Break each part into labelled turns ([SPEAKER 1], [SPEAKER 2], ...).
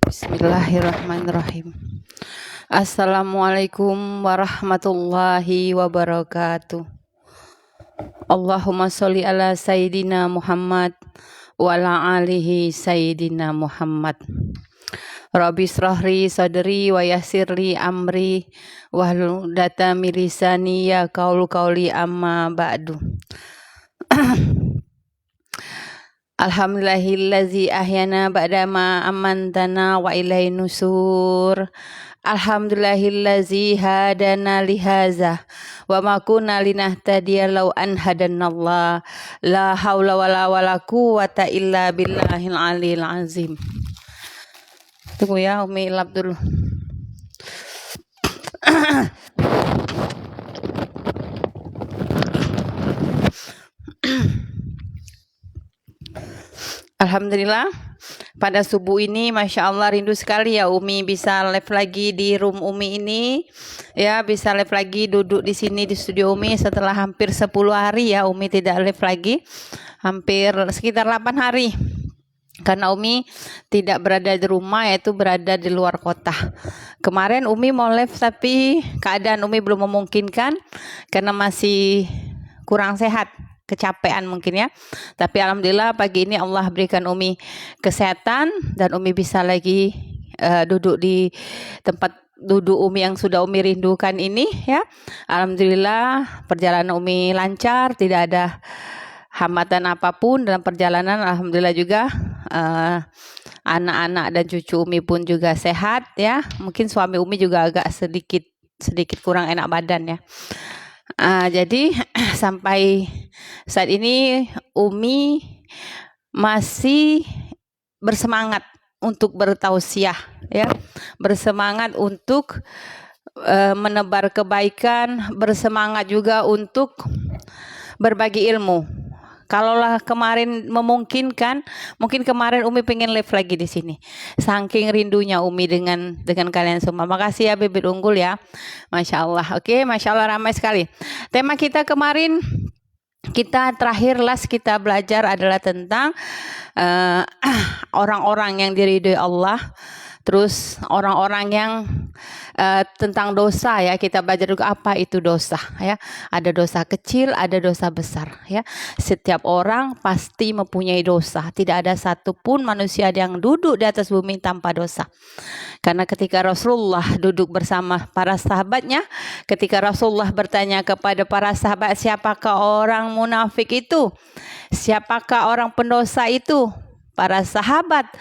[SPEAKER 1] Bismillahirrahmanirrahim. Assalamualaikum warahmatullahi wabarakatuh. Allahumma sholli ala Sayyidina Muhammad wa ala alihi Sayyidina Muhammad. Rabbi shrahli sadri wa yassirli amri wahlul 'uqdatam min lisani yaqulu qawli amma ba'du. Alhamdulillahillazi ahyana ba'dama amantana wa ilaihi nusur. Alhamdulillahillazi hadana lihaza wa ma kunna linahtadiya law an hadanallah. La haula wala quwwata illa billahil aliyil azim. Tunggu ya, Umi lap dulu. Alhamdulillah, pada subuh ini Masya Allah rindu sekali ya Umi bisa live lagi di room Umi ini. Ya, bisa live lagi duduk di sini di studio Umi setelah hampir 10 hari ya Umi tidak live lagi. Hampir sekitar 8 hari. Karena Umi tidak berada di rumah, yaitu berada di luar kota. Kemarin Umi mau live tapi keadaan Umi belum memungkinkan karena masih kurang sehat. Kecapean mungkin ya, tapi alhamdulillah pagi ini Allah berikan Umi kesehatan dan Umi bisa lagi duduk di tempat duduk Umi yang sudah Umi rindukan ini ya. Alhamdulillah perjalanan Umi lancar, tidak ada hambatan apapun dalam perjalanan. Alhamdulillah juga anak-anak dan cucu Umi pun juga sehat ya. Mungkin suami Umi juga agak sedikit kurang enak badan ya. Jadi sampai saat ini Umi masih bersemangat untuk bertausiah ya, bersemangat untuk menebar kebaikan, bersemangat juga untuk berbagi ilmu. Kalaulah kemarin memungkinkan, mungkin kemarin Umi pengen live lagi di sini. Saking rindunya Umi dengan kalian semua. Makasih ya Bibit Unggul ya. Masya Allah. Oke, Masya Allah ramai sekali. Tema kita kemarin, kita terakhir kita belajar adalah tentang orang-orang yang diridhoi Allah. Terus orang-orang yang tentang dosa ya, kita belajar juga apa itu dosa ya. Ada dosa kecil, ada dosa besar ya. Setiap orang pasti mempunyai dosa. Tidak ada satupun manusia yang duduk di atas bumi tanpa dosa. Karena ketika Rasulullah duduk bersama para sahabatnya, ketika Rasulullah bertanya kepada para sahabat, siapakah orang munafik itu? Siapakah orang pendosa itu? Para sahabat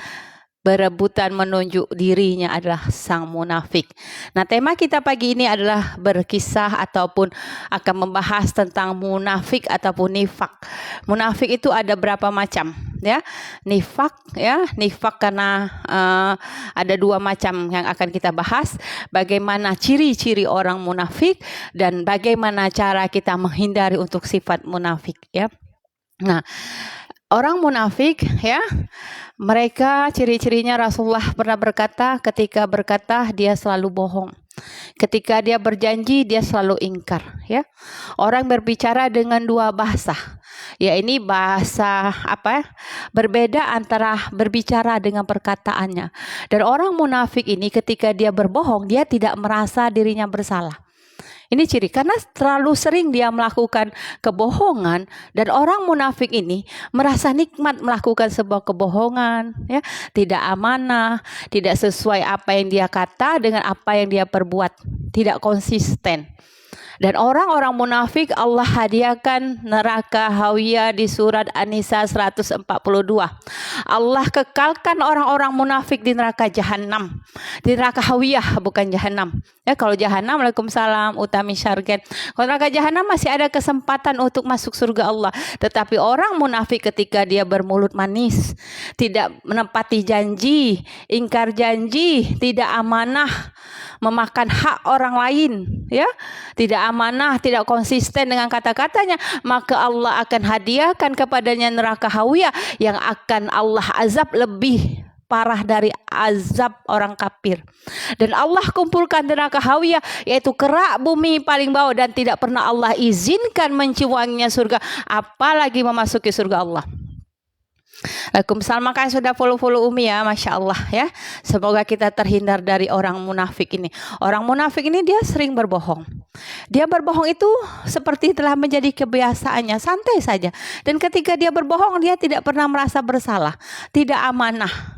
[SPEAKER 1] berebutan menunjuk dirinya adalah sang munafik. Nah, tema kita pagi ini adalah berkisah ataupun akan membahas tentang munafik ataupun nifak. Munafik itu ada berapa macam ya? Nifak karena ada 2 macam yang akan kita bahas. Bagaimana ciri-ciri orang munafik dan bagaimana cara kita menghindari untuk sifat munafik ya. Nah, orang munafik ya, mereka ciri-cirinya Rasulullah pernah berkata, ketika berkata dia selalu bohong. Ketika dia berjanji dia selalu ingkar ya. Orang berbicara dengan 2 bahasa. Ya, ini bahasa berbeda antara berbicara dengan perkataannya. Dan orang munafik ini ketika dia berbohong, dia tidak merasa dirinya bersalah. Ini ciri karena terlalu sering dia melakukan kebohongan, dan orang munafik ini merasa nikmat melakukan sebuah kebohongan ya, tidak amanah, tidak sesuai apa yang dia kata dengan apa yang dia perbuat, tidak konsisten. Dan orang-orang munafik Allah hadiahkan neraka hawiyah di surat An-Nisa 142. Allah kekalkan orang-orang munafik di neraka jahanam. Di neraka hawiyah, bukan jahanam. Ya, kalau jahanam, Waalaikumsalam, utami syargen. Kalau neraka jahanam masih ada kesempatan untuk masuk surga Allah. Tetapi orang munafik ketika dia bermulut manis, tidak menepati janji, ingkar janji, tidak amanah, memakan hak orang lain ya, tidak amanah, tidak konsisten dengan kata-katanya, maka Allah akan hadiahkan kepadanya neraka hawiyah yang akan Allah azab lebih parah dari azab orang kafir. Dan Allah kumpulkan neraka hawiyah, yaitu kerak bumi paling bawah, dan tidak pernah Allah izinkan mencium wanginya surga, apalagi memasuki surga Allah. Waalaikumsalam, makanya sudah follow-follow Umi ya, Masya Allah ya. Semoga kita terhindar dari orang munafik ini. Orang munafik ini dia sering berbohong. Dia berbohong itu seperti telah menjadi kebiasaannya, santai saja. Dan ketika dia berbohong, dia tidak pernah merasa bersalah, tidak amanah.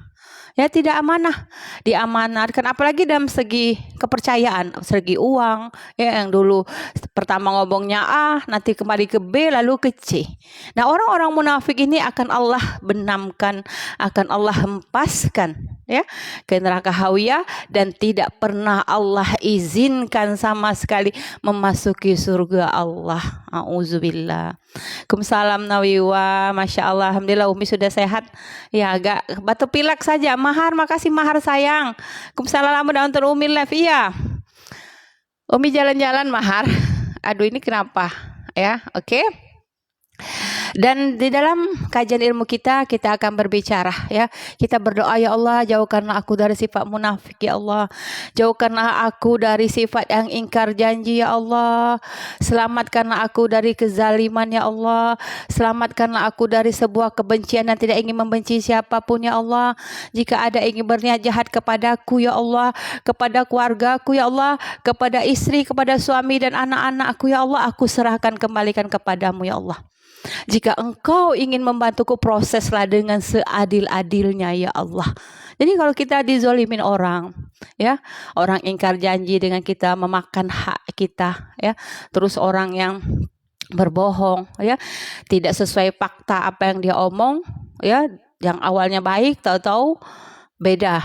[SPEAKER 1] Ya, tidak amanah, diamanatkan, apalagi dalam segi kepercayaan, segi uang, ya, yang dulu pertama ngomongnya A, nanti kembali ke B, lalu ke C. Nah, orang-orang munafik ini akan Allah benamkan, akan Allah hempaskan ya ke neraka hawiyah, dan tidak pernah Allah izinkan sama sekali memasuki surga Allah. Auzubillah. Waalaikumsalam Nawiwa, Masya Allah, Alhamdulillah Umi sudah sehat. Ya, agak batuk pilek saja. Mahar, makasih Mahar sayang. Waalaikumsalam untuk Umi live. Iya, Umi jalan-jalan Mahar. Aduh, ini kenapa ya? Oke. Dan di dalam kajian ilmu kita akan berbicara ya. Kita berdoa, ya Allah, jauhkanlah aku dari sifat munafik ya Allah. Jauhkanlah aku dari sifat yang ingkar janji ya Allah. Selamatkanlah aku dari kezaliman ya Allah. Selamatkanlah aku dari sebuah kebencian dan tidak ingin membenci siapapun ya Allah. Jika ada ingin berniat jahat kepadaku ya Allah, kepada keluargaku ya Allah, kepada istri, kepada suami dan anak-anakku ya Allah, aku serahkan kembalikan kepadamu ya Allah. Jika engkau ingin membantuku, proseslah dengan seadil-adilnya ya Allah. Jadi kalau kita dizolimin orang, ya, orang ingkar janji dengan kita, memakan hak kita, ya, terus orang yang berbohong, ya, tidak sesuai fakta apa yang dia omong, ya, yang awalnya baik, tahu-tahu beda.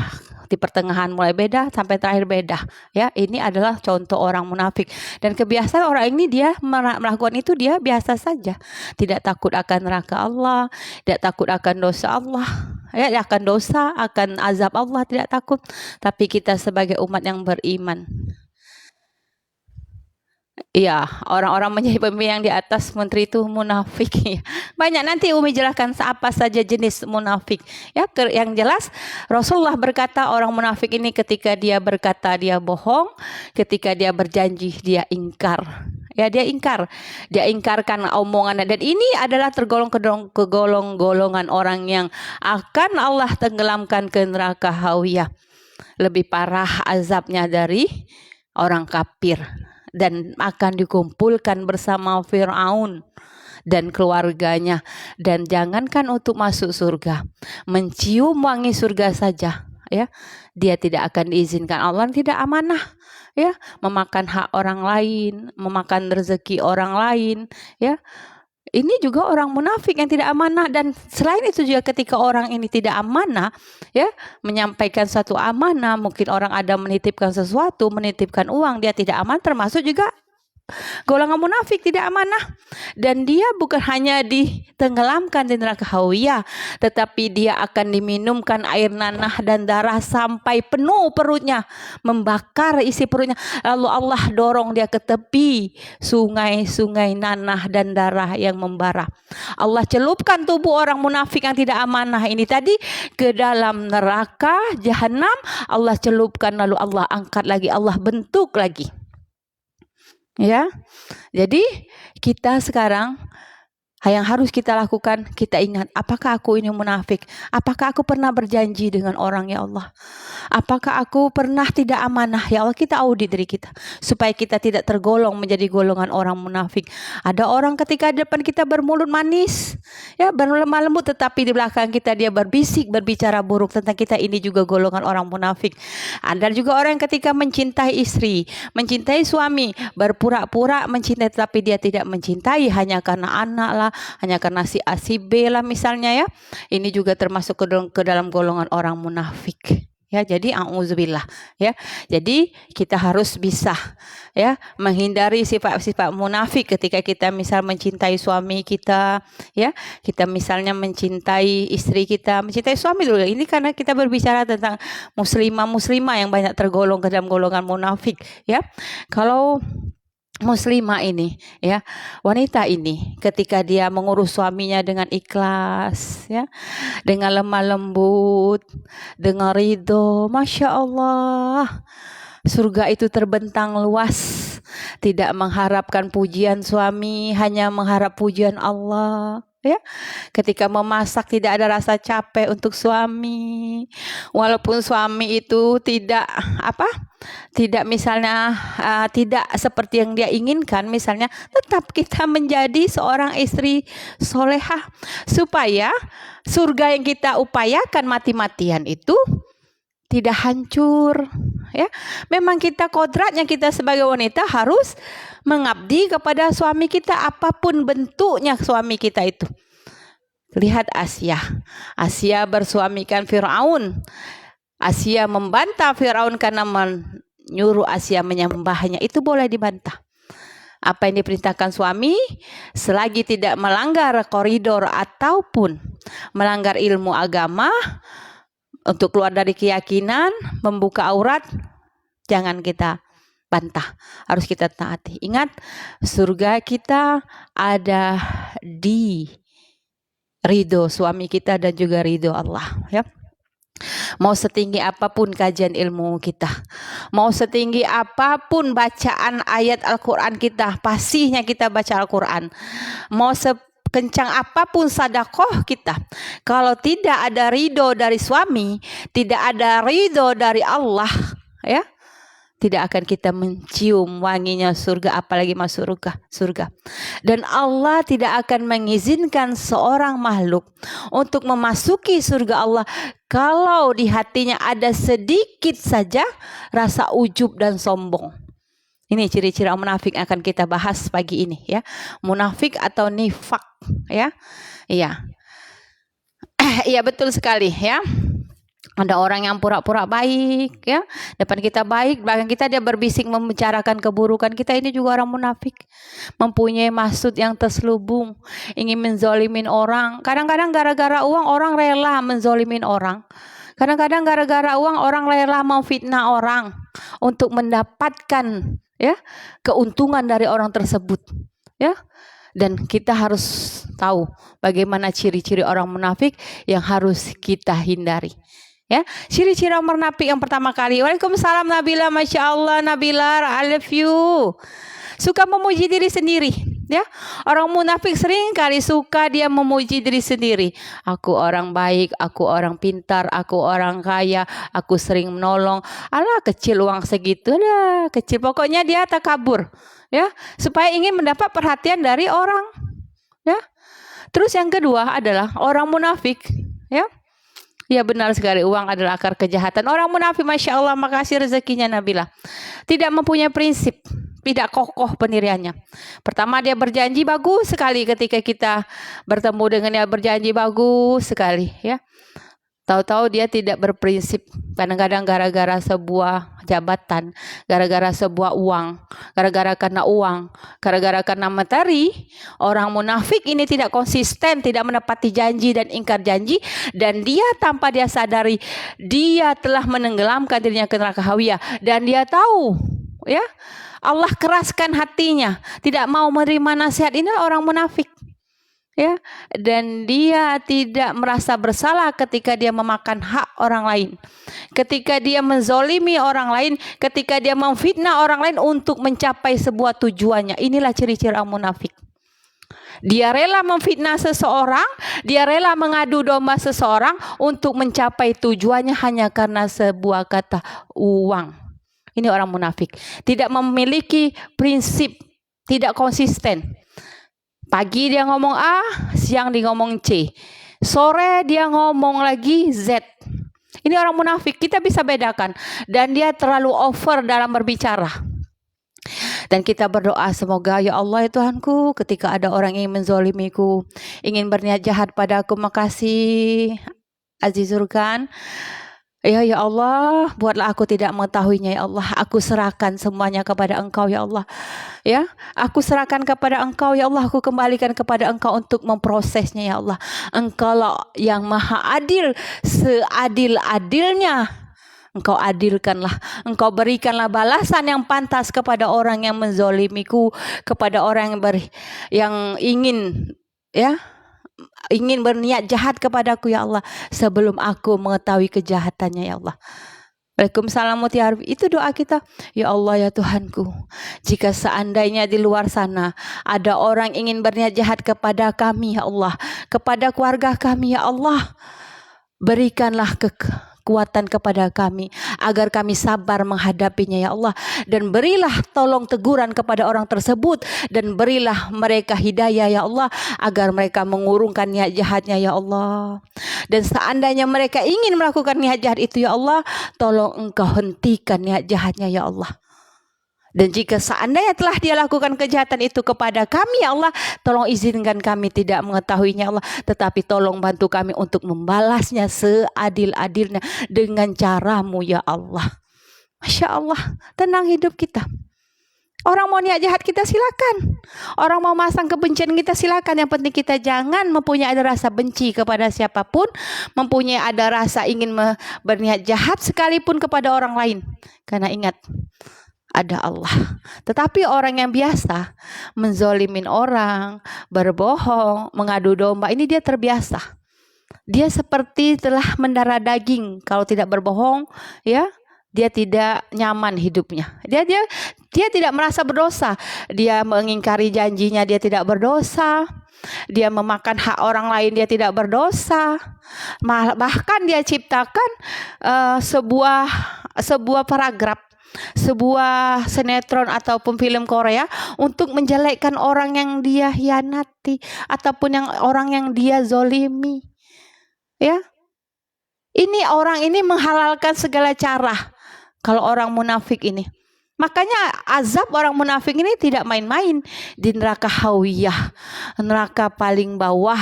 [SPEAKER 1] Di pertengahan mulai beda sampai terakhir beda ya. Ini adalah contoh orang munafik, dan kebiasaan orang ini dia melakukan itu dia biasa saja, tidak takut akan neraka Allah, tidak takut akan dosa Allah ya, akan dosa, akan azab Allah tidak takut. Tapi kita sebagai umat yang beriman, iya, orang-orang menjadi pemimpin yang di atas menteri itu munafik. Banyak, nanti Umi jelaskan apa saja jenis munafik. Ya, yang jelas Rasulullah berkata orang munafik ini ketika dia berkata dia bohong, ketika dia berjanji dia ingkar. Ya, dia ingkar. Dia ingkarkan omongannya, dan ini adalah tergolong ke golongan orang yang akan Allah tenggelamkan ke neraka hawiyah. Lebih parah azabnya dari orang kafir, dan akan dikumpulkan bersama Fir'aun dan keluarganya. Dan jangankan untuk masuk surga, mencium wangi surga saja ya, dia tidak akan diizinkan. Allah tidak amanah ya, memakan hak orang lain, memakan rezeki orang lain ya. Ini juga orang munafik yang tidak amanah. Dan selain itu juga ketika orang ini tidak amanah ya, menyampaikan satu amanah, mungkin orang ada menitipkan sesuatu, menitipkan uang, dia tidak aman, termasuk juga golongan munafik, tidak amanah. Dan dia bukan hanya ditenggelamkan di neraka hawiyah, tetapi dia akan diminumkan air nanah dan darah sampai penuh perutnya, membakar isi perutnya. Lalu Allah dorong dia ke tepi sungai-sungai nanah dan darah yang membara. Allah celupkan tubuh orang munafik yang tidak amanah ini tadi ke dalam neraka jahanam. Allah celupkan, lalu Allah angkat lagi, Allah bentuk lagi. Ya, jadi kita sekarang yang harus kita lakukan, kita ingat, apakah aku ini munafik? Apakah aku pernah berjanji dengan orang ya Allah? Apakah aku pernah tidak amanah ya Allah? Kita audit diri kita supaya kita tidak tergolong menjadi golongan orang munafik. Ada orang ketika di depan kita bermulut manis ya, berlemah lembut, tetapi di belakang kita dia berbisik, berbicara buruk tentang kita. Ini juga golongan orang munafik. Ada juga orang yang ketika mencintai istri, mencintai suami, berpura-pura mencintai, tetapi dia tidak mencintai hanya karena anak lah, hanya karena si A si B lah misalnya ya. Ini juga termasuk ke dalam golongan orang munafik. Ya, jadi auzubillah ya. Jadi kita harus bisa ya menghindari sifat-sifat munafik ketika kita misal mencintai suami kita ya. Kita misalnya mencintai istri kita, mencintai suami dulu. Ini karena kita berbicara tentang muslimah yang banyak tergolong ke dalam golongan munafik ya. Kalau muslimah ini ya, wanita ini ketika dia mengurus suaminya dengan ikhlas ya, dengan lemah lembut, dengan ridho, Masya Allah, surga itu terbentang luas. Tidak mengharapkan pujian suami, hanya mengharap pujian Allah Ya, ketika memasak tidak ada rasa capek untuk suami, walaupun suami itu tidak tidak misalnya tidak seperti yang dia inginkan misalnya, tetap kita menjadi seorang istri solehah supaya surga yang kita upayakan mati-matian itu tidak hancur. Ya, memang kita kodratnya kita sebagai wanita harus mengabdi kepada suami kita apapun bentuknya suami kita itu. Lihat Asia bersuamikan Firaun. Asia membantah Firaun karena menyuruh Asia menyembahnya. Itu boleh dibantah. Apa yang diperintahkan suami selagi tidak melanggar koridor ataupun melanggar ilmu agama untuk keluar dari keyakinan, membuka aurat, jangan kita bantah, harus kita taati. Ingat, surga kita ada di ridho suami kita dan juga ridho Allah, ya. Mau setinggi apapun kajian ilmu kita, mau setinggi apapun bacaan ayat Al-Quran kita, fasihnya kita baca Al-Quran, mau sekencang apapun sedekah kita, kalau tidak ada ridho dari suami, tidak ada ridho dari Allah, ya, tidak akan kita mencium wanginya surga, apalagi masuk surga. Dan Allah tidak akan mengizinkan seorang makhluk untuk memasuki surga Allah kalau di hatinya ada sedikit saja rasa ujub dan sombong. Ini ciri-ciri orang munafik akan kita bahas pagi ini, ya. Munafik atau nifak, ya. Iya. Iya, betul sekali, ya. Ada orang yang pura-pura baik, ya, depan kita baik, belakang kita dia berbisik membicarakan keburukan kita. Ini juga orang munafik, mempunyai maksud yang terselubung, ingin menzolimin orang. Kadang-kadang gara-gara uang orang rela menzolimin orang. Kadang-kadang gara-gara uang orang rela memfitnah orang untuk mendapatkan, ya, keuntungan dari orang tersebut, ya. Dan kita harus tahu bagaimana ciri-ciri orang munafik yang harus kita hindari. Ya, ciri-ciri orang munafik yang pertama kali. Waalaikumsalam Nabila, Masya Allah Nabila, I love you. Suka memuji diri sendiri, ya. Orang munafik sering kali suka dia memuji diri sendiri. Aku orang baik, aku orang pintar, aku orang kaya, aku sering menolong. Alah, kecil uang segitu dah, kecil. Pokoknya dia takabur, ya, supaya ingin mendapat perhatian dari orang, ya. Terus yang kedua adalah orang munafik, ya. Ya, benar sekali, uang adalah akar kejahatan. Orang munafik, Masya Allah, makasih rezekinya Nabila, tidak mempunyai prinsip, tidak kokoh pendiriannya. Pertama, dia berjanji bagus sekali ketika kita bertemu dengan dia, berjanji bagus sekali, ya. Tahu-tahu dia tidak berprinsip. Kadang-kadang gara-gara sebuah jabatan, gara-gara sebuah uang, gara-gara karena materi, orang munafik ini tidak konsisten, tidak menepati janji dan ingkar janji, dan dia tanpa dia sadari dia telah menenggelamkan dirinya ke neraka hawiyah, dan dia tahu, ya, Allah keraskan hatinya, tidak mau menerima nasihat. Ini orang munafik, ya, dan dia tidak merasa bersalah ketika dia memakan hak orang lain, ketika dia menzolimi orang lain, ketika dia memfitnah orang lain untuk mencapai sebuah tujuannya. Inilah ciri-ciri orang munafik. Dia rela memfitnah seseorang, dia rela mengadu domba seseorang untuk mencapai tujuannya hanya karena sebuah kata uang. Ini orang munafik, tidak memiliki prinsip, tidak konsisten. Pagi dia ngomong A, siang dia ngomong C, sore dia ngomong lagi Z. Ini orang munafik, kita bisa bedakan. Dan dia terlalu over dalam berbicara. Dan kita berdoa, semoga ya Allah ya Tuhanku, ketika ada orang yang menzolimiku, ingin berniat jahat padaku, makasih Azizur kan, ya Allah, buatlah aku tidak mengetahuinya ya Allah. Aku serahkan semuanya kepada Engkau ya Allah. Ya, aku serahkan kepada Engkau ya Allah. Aku kembalikan kepada Engkau untuk memprosesnya ya Allah. Engkau yang maha adil, seadil-adilnya Engkau adilkanlah. Engkau berikanlah balasan yang pantas kepada orang yang menzolimiku, kepada orang yang ingin, ya, ingin berniat jahat kepadaku ya Allah, sebelum aku mengetahui kejahatannya ya Allah. Waalaikumsalam Mutiarbi. Itu doa kita. Ya Allah ya Tuhanku, jika seandainya di luar sana ada orang ingin berniat jahat kepada kami ya Allah, kepada keluarga kami ya Allah, berikanlah kekuatan kepada kami agar kami sabar menghadapinya ya Allah, dan berilah tolong teguran kepada orang tersebut, dan berilah mereka hidayah ya Allah agar mereka mengurungkan niat jahatnya ya Allah. Dan seandainya mereka ingin melakukan niat jahat itu ya Allah, tolong Engkau hentikan niat jahatnya ya Allah. Dan jika seandainya telah dia lakukan kejahatan itu kepada kami ya Allah, tolong izinkan kami tidak mengetahuinya Allah, tetapi tolong bantu kami untuk membalasnya seadil-adilnya dengan caramu ya Allah. Masya Allah, tenang hidup kita. Orang mau niat jahat kita silakan, orang mau masang kebencian kita silakan. Yang penting kita jangan mempunyai ada rasa benci kepada siapapun, mempunyai ada rasa ingin berniat jahat sekalipun kepada orang lain. Karena ingat, ada Allah. Tetapi orang yang biasa menzolimin orang, berbohong, mengadu domba, ini dia terbiasa. Dia seperti telah mendarah daging. Kalau tidak berbohong, ya, dia tidak nyaman hidupnya. Dia tidak merasa berdosa. Dia mengingkari janjinya, dia tidak berdosa. Dia memakan hak orang lain, dia tidak berdosa. Bahkan dia ciptakan sebuah paragraf, sebuah sinetron ataupun film Korea untuk menjelekkan orang yang dia hianati ataupun orang yang dia zolimi. Ya, ini orang ini menghalalkan segala cara. Kalau orang munafik ini, makanya azab orang munafik ini tidak main-main. Di neraka hawiyah, neraka paling bawah,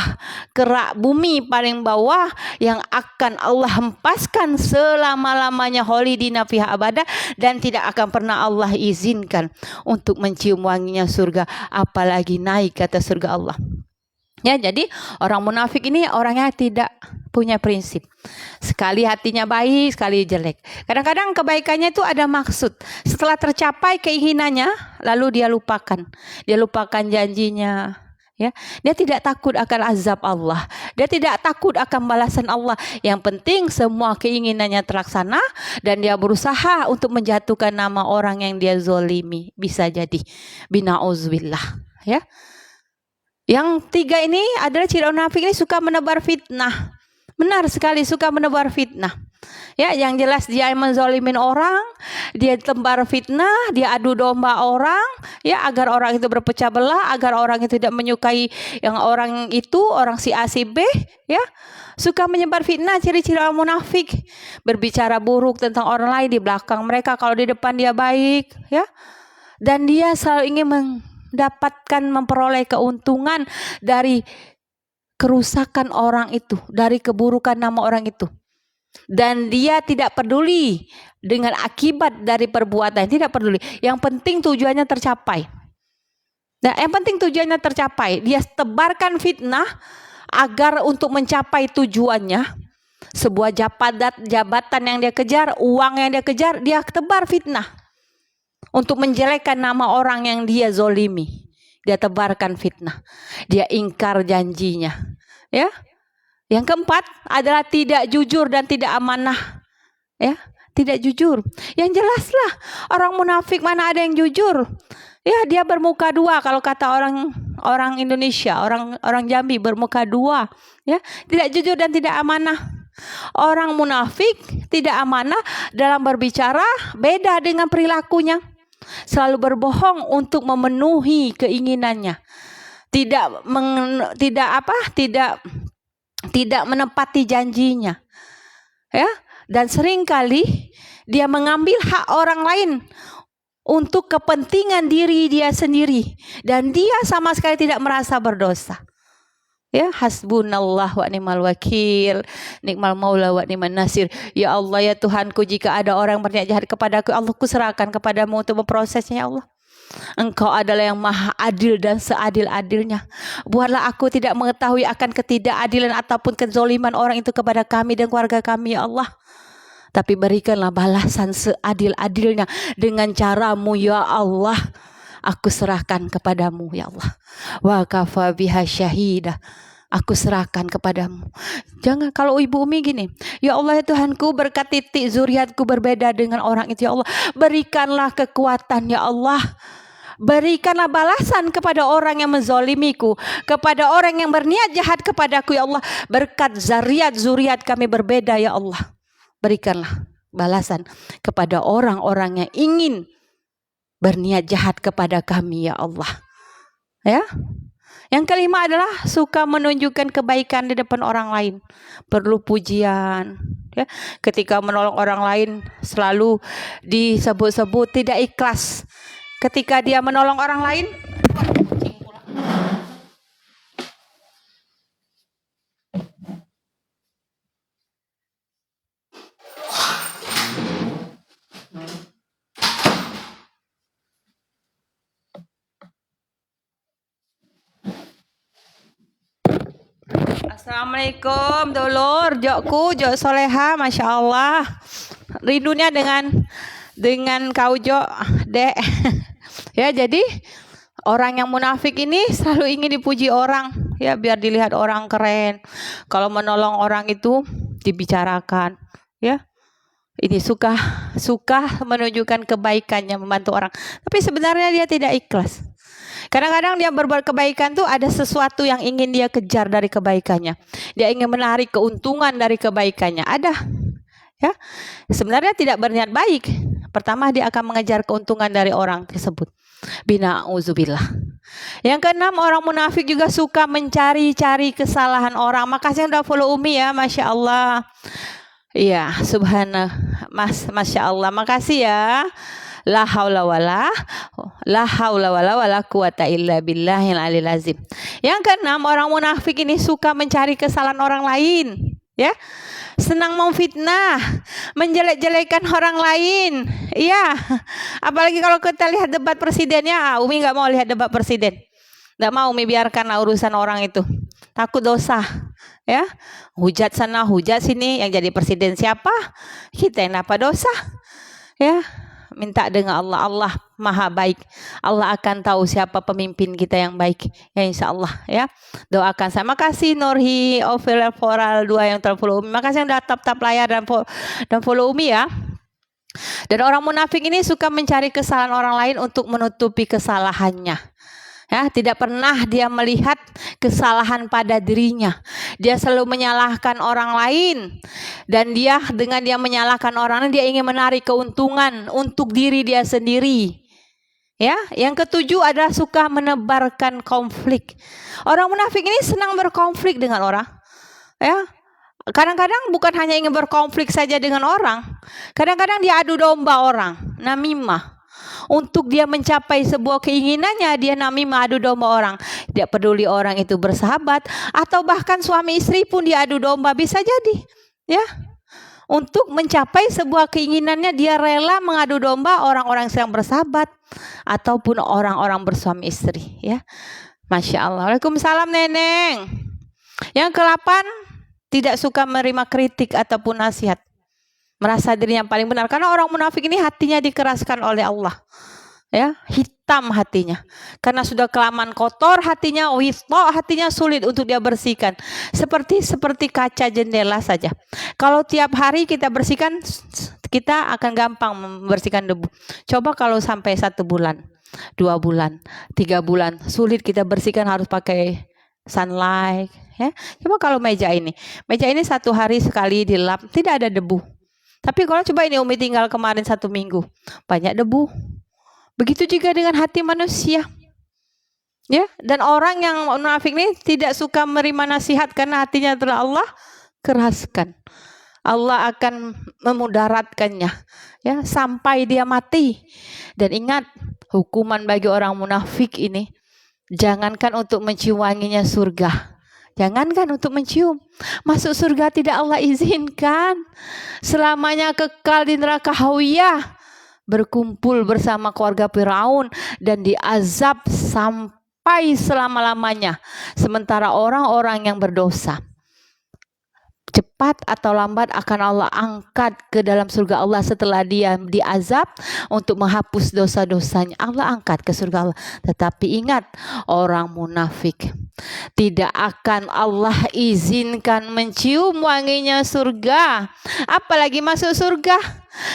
[SPEAKER 1] kerak bumi paling bawah, yang akan Allah hempaskan selama-lamanya, khalidina fiha abada, dan tidak akan pernah Allah izinkan untuk mencium wanginya surga, apalagi naik ke atas surga Allah. Ya, jadi orang munafik ini orangnya tidak punya prinsip. Sekali hatinya baik, sekali jelek. Kadang-kadang kebaikannya itu ada maksud. Setelah tercapai keinginannya, lalu dia lupakan. Dia lupakan janjinya. Ya, dia tidak takut akan azab Allah. Dia tidak takut akan balasan Allah. Yang penting semua keinginannya terlaksana, dan dia berusaha untuk menjatuhkan nama orang yang dia zolimi. Bisa jadi. Bina'uzubillah. Ya. Yang tiga ini adalah ciri orang munafik ini suka menebar fitnah. Benar sekali, suka menebar fitnah. Ya, yang jelas dia menzolimin orang, dia tebar fitnah, dia adu domba orang, ya, agar orang itu berpecah belah, agar orang itu tidak menyukai yang orang itu, orang si A si B, ya. Suka menyebar fitnah, ciri-ciri orang munafik. Berbicara buruk tentang orang lain di belakang mereka, kalau di depan dia baik, ya. Dan dia selalu ingin mendapatkan, memperoleh keuntungan dari kerusakan orang itu, dari keburukan nama orang itu. Dan dia tidak peduli dengan akibat dari perbuatan, tidak peduli. Yang penting tujuannya tercapai. Nah, yang penting tujuannya tercapai. Dia tebarkan fitnah agar untuk mencapai tujuannya. Sebuah jabatan yang dia kejar, uang yang dia kejar, dia tebar fitnah. Untuk menjelekkan nama orang yang dia zolimi, dia tebarkan fitnah. Dia ingkar janjinya. Ya. Yang keempat adalah tidak jujur dan tidak amanah. Ya, tidak jujur. Yang jelaslah orang munafik mana ada yang jujur? Ya, dia bermuka dua, kalau kata orang Indonesia, orang Jambi, bermuka dua. Ya, tidak jujur dan tidak amanah. Orang munafik tidak amanah dalam berbicara, beda dengan perilakunya. Selalu berbohong untuk memenuhi keinginannya. Tidak menepati janjinya. Ya, dan seringkali dia mengambil hak orang lain untuk kepentingan diri dia sendiri, dan dia sama sekali tidak merasa berdosa. Ya, hasbunallah wa ni'mal wakil, nikmal maula wa ni'man nasir. Ya Allah ya Tuhanku, jika ada orang berniat jahat kepadaku, Allah kuserahkan kepadamu untuk memprosesnya ya Allah. Engkau adalah yang maha adil dan seadil-adilnya. Buatlah aku tidak mengetahui akan ketidakadilan ataupun kezoliman orang itu kepada kami dan keluarga kami ya Allah. Tapi berikanlah balasan seadil-adilnya dengan caramu ya Allah. Aku serahkan kepadamu ya Allah. Wa kafa biha syahidah. aku serahkan kepadamu. Jangan kalau Ibu Umi gini, ya Allah ya Tuhanku, berkati zuriatku berbeda dengan orang itu ya Allah. Berikanlah kekuatan ya Allah. Berikanlah balasan kepada orang yang menzolimiku, kepada orang yang berniat jahat kepadaku ya Allah. Berkat zuriat kami berbeda ya Allah. Berikanlah balasan kepada orang-orang yang ingin berniat jahat kepada kami ya Allah. Ya. Yang kelima adalah suka menunjukkan kebaikan di depan orang lain. Perlu pujian. Ya. Ketika menolong orang lain selalu disebut-sebut tidak ikhlas. Ketika dia menolong orang lain, Assalamualaikum dulur, jok soleha, masya Allah. Rindunya dengan kau jok, dek. Ya jadi orang yang munafik ini selalu ingin dipuji orang, ya biar dilihat orang keren. Kalau menolong orang itu dibicarakan, ya. Ini suka menunjukkan kebaikannya, membantu orang. Tapi sebenarnya dia tidak ikhlas. Kadang-kadang dia berbuat kebaikan tuh ada sesuatu yang ingin dia kejar dari kebaikannya. Dia ingin menarik keuntungan dari kebaikannya. Ada, ya. Sebenarnya tidak berniat baik. Pertama dia akan mengejar keuntungan dari orang tersebut. Bina'udzubillah. Yang keenam, orang munafik juga suka mencari-cari kesalahan orang. Makasih yang udah follow Umi ya, masya Allah. Iya, subhanallah, masya Allah. Makasih ya. La haula wala quwata illa billahil aliyil azim. Yang keenam, orang munafik ini suka mencari kesalahan orang lain, ya. Senang memfitnah, menjelek-jelekan orang lain. Iya. Apalagi kalau kita lihat debat presidennya, Umi nggak mau lihat debat presiden. Nggak mau Umi biarkan urusan orang itu. Takut dosa, ya. Hujat sana, hujat sini, yang jadi presiden siapa? Kita yang dapat dosa, ya. Minta dengan Allah, Allah maha baik. Allah akan tahu siapa pemimpin kita yang baik. Ya insya Allah ya. Doakan saya. Makasih Nurhi Foral 2 yang telah follow Umi. Makasih yang udah tap layar dan follow Umi ya. Dan orang munafik ini suka mencari kesalahan orang lain untuk menutupi kesalahannya. Ya, tidak pernah dia melihat kesalahan pada dirinya. Dia selalu menyalahkan orang lain. Dan dengan dia menyalahkan orang lain, dia ingin menarik keuntungan untuk diri dia sendiri. Ya, yang ketujuh adalah suka menebarkan konflik. Orang munafik ini senang berkonflik dengan orang. Ya. Kadang-kadang bukan hanya ingin berkonflik saja dengan orang. Kadang-kadang dia adu domba orang, namimah. Untuk dia mencapai sebuah keinginannya, dia namimah, adu domba orang. Tidak peduli orang itu bersahabat atau bahkan suami istri pun dia adu domba, bisa jadi, ya. Untuk mencapai sebuah keinginannya dia rela mengadu domba orang-orang yang sedang bersahabat ataupun orang-orang bersuami istri, ya. Masya Allah. Waalaikumsalam Neneng. Yang ke-8, tidak suka menerima kritik ataupun nasihat. Merasa dirinya paling benar. Karena orang munafik ini hatinya dikeraskan oleh Allah. Ya, hitam hatinya. Karena sudah kelamaan kotor hatinya, hatinya sulit untuk dia bersihkan. Seperti kaca jendela saja. Kalau tiap hari kita bersihkan, kita akan gampang membersihkan debu. Coba kalau sampai 1 bulan, 2 bulan, 3 bulan, sulit kita bersihkan, harus pakai sunlight. Ya, coba kalau meja ini 1 hari sekali dilap, tidak ada debu. Tapi kalau coba ini Umi tinggal kemarin 1 minggu, banyak debu. Begitu juga dengan hati manusia. Ya, dan orang yang munafik ini tidak suka menerima nasihat karena hatinya telah Allah keraskan. Allah akan memudaratkannya, ya, sampai dia mati. Dan ingat, hukuman bagi orang munafik ini, jangankan untuk mencium wanginya surga. Jangankan untuk mencium, masuk surga tidak Allah izinkan. Selamanya kekal di neraka hawiyah, berkumpul bersama keluarga Firaun dan diazab sampai selama-lamanya. Sementara orang-orang yang berdosa cepat atau lambat akan Allah angkat ke dalam surga Allah setelah dia diazab untuk menghapus dosa-dosanya. Allah angkat ke surga Allah. Tetapi ingat, orang munafik tidak akan Allah izinkan mencium wanginya surga, apalagi masuk surga.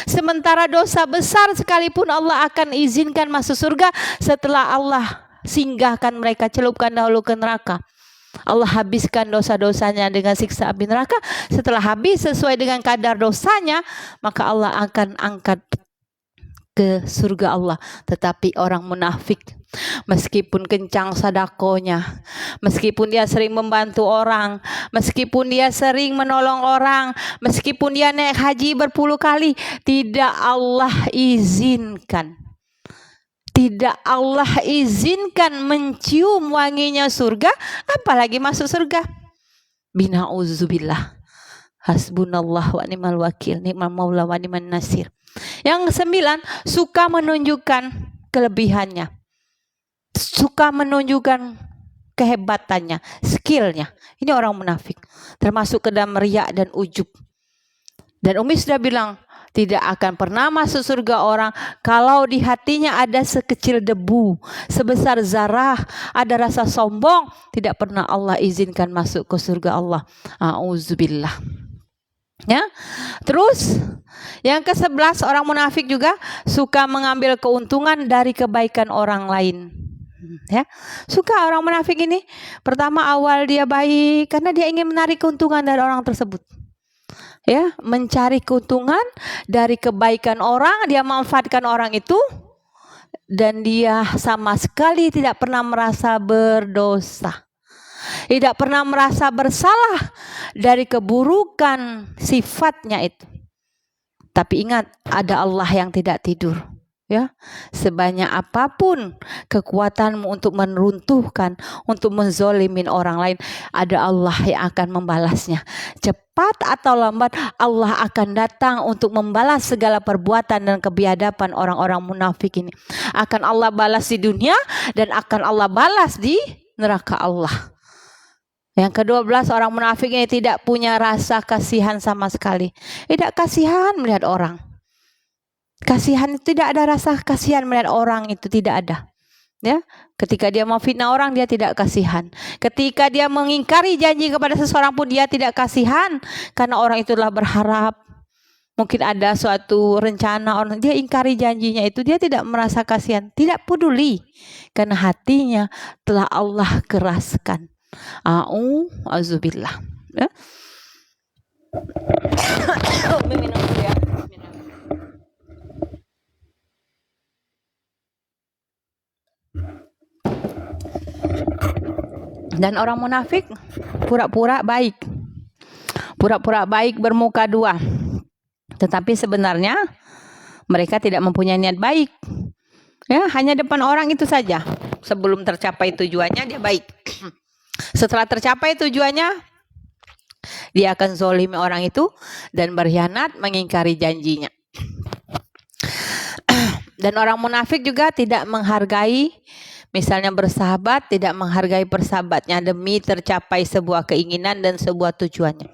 [SPEAKER 1] Sementara dosa besar sekalipun Allah akan izinkan masuk surga setelah Allah singgahkan mereka, celupkan dahulu ke neraka. Allah habiskan dosa-dosanya dengan siksa api neraka. Setelah habis sesuai dengan kadar dosanya, maka Allah akan angkat ke surga Allah. Tetapi orang munafik, meskipun kencang sadakonya, meskipun dia sering membantu orang, meskipun dia sering menolong orang, meskipun dia naik haji berpuluh kali, tidak Allah izinkan. Tidak Allah izinkan mencium wanginya surga, apalagi masuk surga. Bina'udzubillah. Hasbunallah wa ni'mal wakil, ni'mal maula wa ni'man nasir. Yang 9, suka menunjukkan kelebihannya, suka menunjukkan kehebatannya, skillnya. Ini orang munafik, termasuk ke dalam riya dan ujub. Dan Umi sudah bilang, tidak akan pernah masuk surga orang kalau di hatinya ada sekecil debu, sebesar zarah, ada rasa sombong. Tidak pernah Allah izinkan masuk ke surga Allah. A'udzubillah. Ya. Terus yang ke-11, orang munafik juga suka mengambil keuntungan dari kebaikan orang lain. Ya, suka orang munafik ini. Pertama awal dia baik karena dia ingin menarik keuntungan dari orang tersebut. Ya, mencari keuntungan dari kebaikan orang, dia manfaatkan orang itu, dan dia sama sekali tidak pernah merasa berdosa, tidak pernah merasa bersalah dari keburukan sifatnya itu. Tapi ingat, ada Allah yang tidak tidur. Ya, sebanyak apapun kekuatanmu untuk meruntuhkan, untuk menzolimin orang lain, ada Allah yang akan membalasnya. Cepat atau lambat Allah akan datang untuk membalas segala perbuatan dan kebiadaban orang-orang munafik ini. Akan Allah balas di dunia dan akan Allah balas di neraka Allah. Yang ke-12, orang munafik ini tidak punya rasa kasihan sama sekali. Tidak kasihan melihat orang. Kasihan, tidak ada rasa kasihan melihat orang itu, tidak ada. Ya, ketika dia mau fitnah orang, dia tidak kasihan. Ketika dia mengingkari janji kepada seseorang pun dia tidak kasihan, karena orang itu telah berharap. Mungkin ada suatu rencana orang, dia ingkari janjinya itu, dia tidak merasa kasihan, tidak peduli, karena hatinya telah Allah keraskan. Auzubillah. Ya. Minum dulu ya. Dan orang munafik pura-pura baik. Pura-pura baik bermuka dua. Tetapi sebenarnya mereka tidak mempunyai niat baik. Ya, hanya depan orang itu saja. Sebelum tercapai tujuannya dia baik. Setelah tercapai tujuannya, dia akan zolimi orang itu dan berkhianat, mengingkari janjinya. Dan orang munafik juga tidak menghargai, misalnya bersahabat, tidak menghargai persahabatnya demi tercapai sebuah keinginan dan sebuah tujuannya.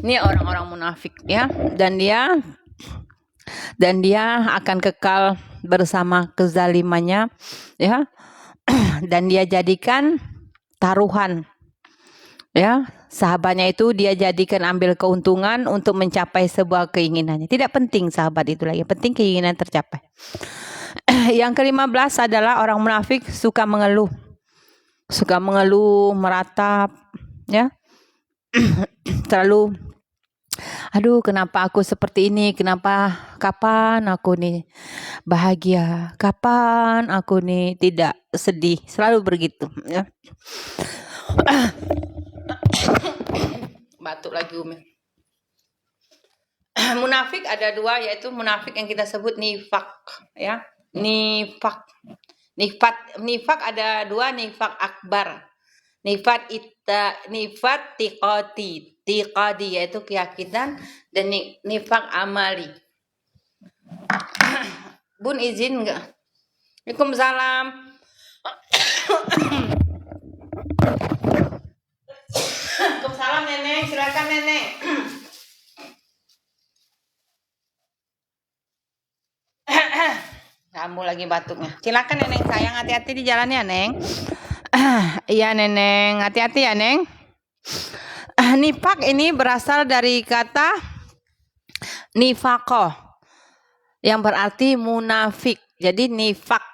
[SPEAKER 1] Ini orang-orang munafik ya, dan dia akan kekal bersama kezalimannya ya, dan dia jadikan taruhan ya, sahabatnya itu dia jadikan ambil keuntungan untuk mencapai sebuah keinginannya. Tidak penting sahabat itu lagi, penting keinginan tercapai. Yang ke-15 adalah orang munafik suka mengeluh, meratap ya. Terlalu, aduh kenapa aku seperti ini, kapan aku nih bahagia, kapan aku nih tidak sedih, selalu begitu ya. Batuk lagi Umi. Munafik ada dua, yaitu munafik yang kita sebut nifak ya. Nifak ada dua, nifak akbar, nifak tiqadi yaitu keyakinan, dan nifak amali. Bun izin enggak? Waalaikumsalam. Neneng, silakan Neneng. Kamu lagi batuknya. Silakan Neneng sayang, hati-hati di jalan ya Neng. Iya Neneng, hati-hati ya Neng. Nifak ini berasal dari kata nifaqah yang berarti munafik. Jadi nifak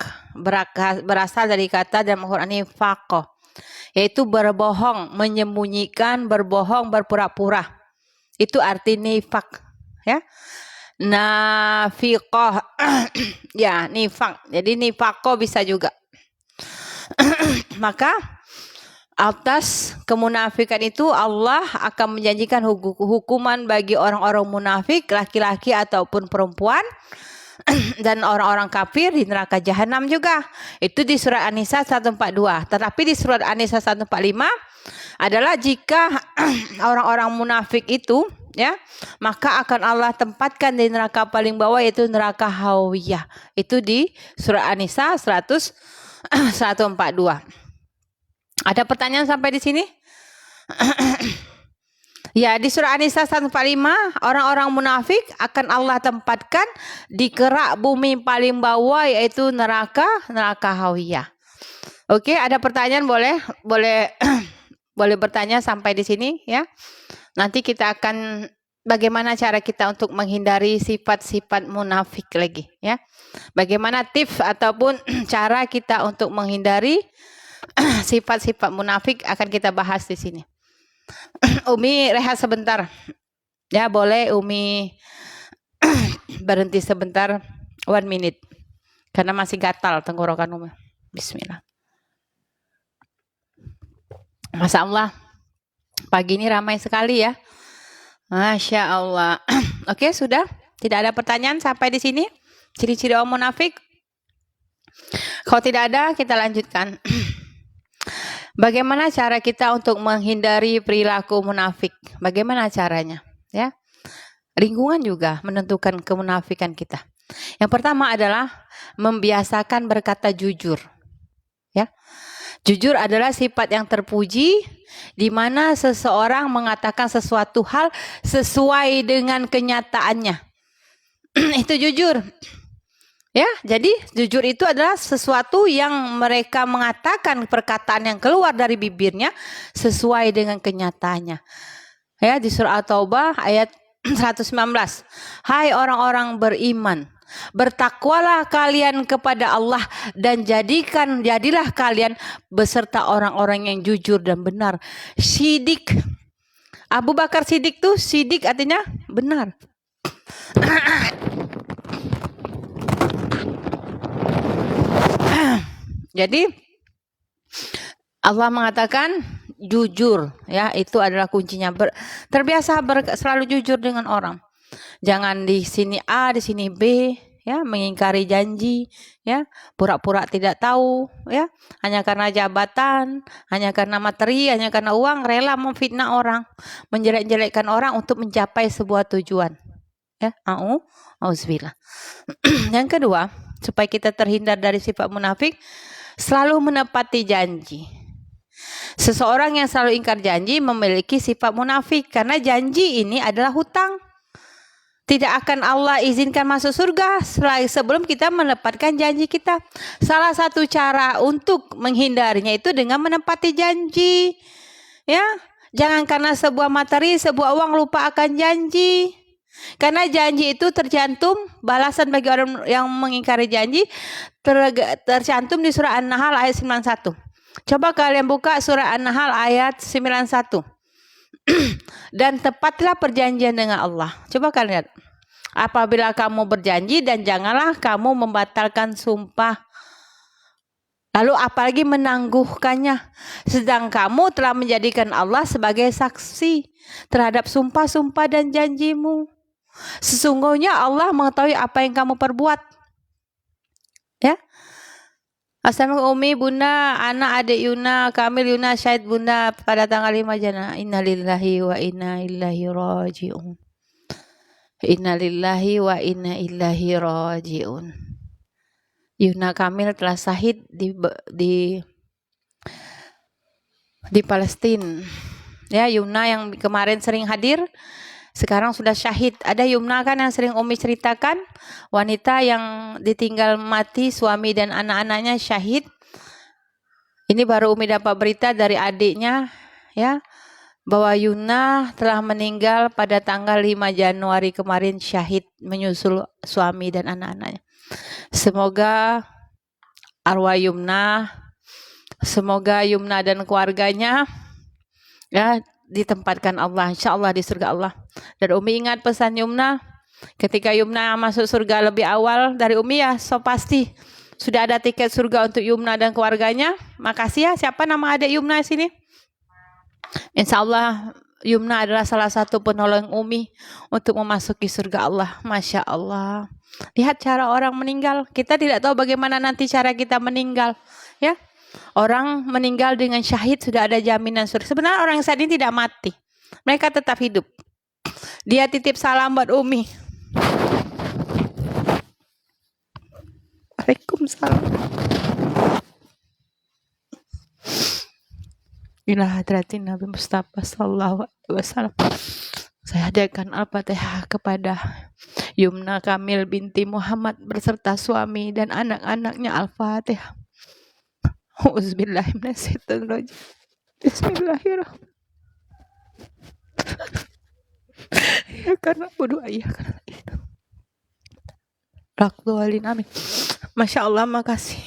[SPEAKER 1] berasal dari kata dalam Al-Quran nifaqah, yaitu berbohong, menyembunyikan, berbohong, berpura-pura. Itu arti nifak, ya. Nafiqah, ya nifak. Jadi nifaqah bisa juga. Maka atas kemunafikan itu Allah akan menjanjikan hukuman bagi orang-orang munafik, laki-laki ataupun perempuan, dan orang-orang kafir di neraka jahanam juga. Itu di surat An-Nisa 142. Tetapi di surat An-Nisa 145 adalah jika orang-orang munafik itu, ya, maka akan Allah tempatkan di neraka paling bawah, yaitu neraka hawiyah. Itu di surat An-Nisa 142. Ada pertanyaan sampai di sini? Ya, di surah An-Nisa 145, orang-orang munafik akan Allah tempatkan di kerak bumi paling bawah, yaitu neraka hawiyah. Oke, ada pertanyaan boleh boleh bertanya sampai di sini ya. Nanti kita akan bagaimana cara kita untuk menghindari sifat-sifat munafik lagi ya. Bagaimana tips ataupun cara kita untuk menghindari sifat-sifat munafik akan kita bahas di sini. Umi rehat sebentar. Ya, boleh Umi berhenti sebentar 1 minute. Karena masih gatal tenggorokan Umi. Bismillah. Masya Allah. Pagi ini ramai sekali ya. Masya Allah. Oke, sudah? Tidak ada pertanyaan sampai di sini? Ciri-ciri orang munafik? Kalau tidak ada, kita lanjutkan. Bagaimana cara kita untuk menghindari perilaku munafik? Bagaimana caranya? Ya, lingkungan juga menentukan kemunafikan kita. Yang pertama adalah membiasakan berkata jujur. Ya, jujur adalah sifat yang terpuji, di mana seseorang mengatakan sesuatu hal sesuai dengan kenyataannya. Itu jujur. Ya, jadi jujur itu adalah sesuatu yang mereka mengatakan perkataan yang keluar dari bibirnya sesuai dengan kenyataannya. Ya, di surah At-Taubah ayat 119. Hai orang-orang beriman, bertakwalah kalian kepada Allah dan jadilah kalian beserta orang-orang yang jujur dan benar. Sidik. Abu Bakar Sidik tuh, sidik artinya benar. Jadi Allah mengatakan jujur, ya, itu adalah kuncinya. Terbiasa selalu jujur dengan orang. Jangan di sini A, di sini B, ya, mengingkari janji, ya, pura-pura tidak tahu, ya, hanya karena jabatan, hanya karena materi, hanya karena uang, rela memfitnah orang, menjelek-jelekkan orang untuk mencapai sebuah tujuan. Ya, auzubillah. Yang kedua, supaya kita terhindar dari sifat munafik, selalu menepati janji. Seseorang yang selalu ingkar janji memiliki sifat munafik, karena janji ini adalah hutang. Tidak akan Allah izinkan masuk surga sebelum kita menepatkan janji kita. Salah satu cara untuk menghindarinya itu dengan menepati janji. Ya, jangan karena sebuah materi, sebuah uang lupa akan janji. Karena janji itu tercantum, balasan bagi orang yang mengingkari janji tercantum di surah An-Nahl ayat 91. Coba kalian buka surah An-Nahl ayat 91. Dan tepatlah perjanjian dengan Allah. Coba kalian lihat. Apabila kamu berjanji, dan janganlah kamu membatalkan sumpah. Lalu apalagi menangguhkannya. Sedang kamu telah menjadikan Allah sebagai saksi terhadap sumpah-sumpah dan janjimu. Sesungguhnya Allah mengetahui apa yang kamu perbuat. Ya. Assalamualaikum Umi, Bunda, anak adik Yuna, Kamil Yuna, Syahid Bunda pada tanggal 5 Jana. Innalillahi wa inna ilaihi raji'un. Innalillahi wa inna ilaihi raji'un. Yuna Kamil telah syahid di Palestina. Ya, Yumna yang kemarin sering hadir sekarang sudah syahid. Ada Yumna kan yang sering Umi ceritakan, wanita yang ditinggal mati suami dan anak-anaknya syahid. Ini baru Umi dapat berita dari adiknya ya, bahwa Yumna telah meninggal pada tanggal 5 Januari kemarin syahid menyusul suami dan anak-anaknya. Semoga arwah Yumna, semoga Yumna dan keluarganya ya ditempatkan Allah, insya Allah di surga Allah. Dan Umi ingat pesan Yumna, ketika Yumna masuk surga lebih awal dari Umi ya, so pasti sudah ada tiket surga untuk Yumna dan keluarganya. Makasih ya, siapa nama adik Yumna sini? Insya Allah Yumna adalah salah satu penolong Umi untuk memasuki surga Allah. Masya Allah. Lihat cara orang meninggal. Kita tidak tahu bagaimana nanti cara kita meninggal. Ya, orang meninggal dengan syahid sudah ada jaminan surga. Sebenarnya orang saat ini tidak mati. Mereka tetap hidup. Dia titip salam buat Umi. Waalaikumsalam. Ila hadratin Nabi Mustafa sallallahu alaihi wasallam. Saya hadiahkan Al-Fatihah kepada Yumna Kamil binti Muhammad beserta suami dan anak-anaknya. Al-Fatihah. Auzubillahiminasyaitonirrajim. Bismillahirrahmanirrahim. Ya karena bodoh ayah karena itu. Raktualin amin. Masya Allah, makasih.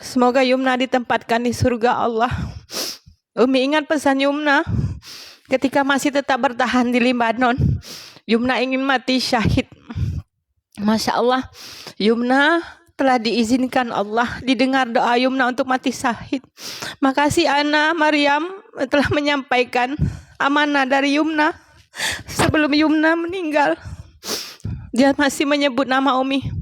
[SPEAKER 1] Semoga Yumna ditempatkan di surga Allah. Umi ingat pesan Yumna ketika masih tetap bertahan di Lebanon. Yumna ingin mati syahid. Masya Allah, Yumna telah diizinkan Allah, didengar doa Yumna untuk mati syahid. Makasih Ana Maryam telah menyampaikan amanah dari Yumna. Sebelum Yumna meninggal, dia masih menyebut nama Umi.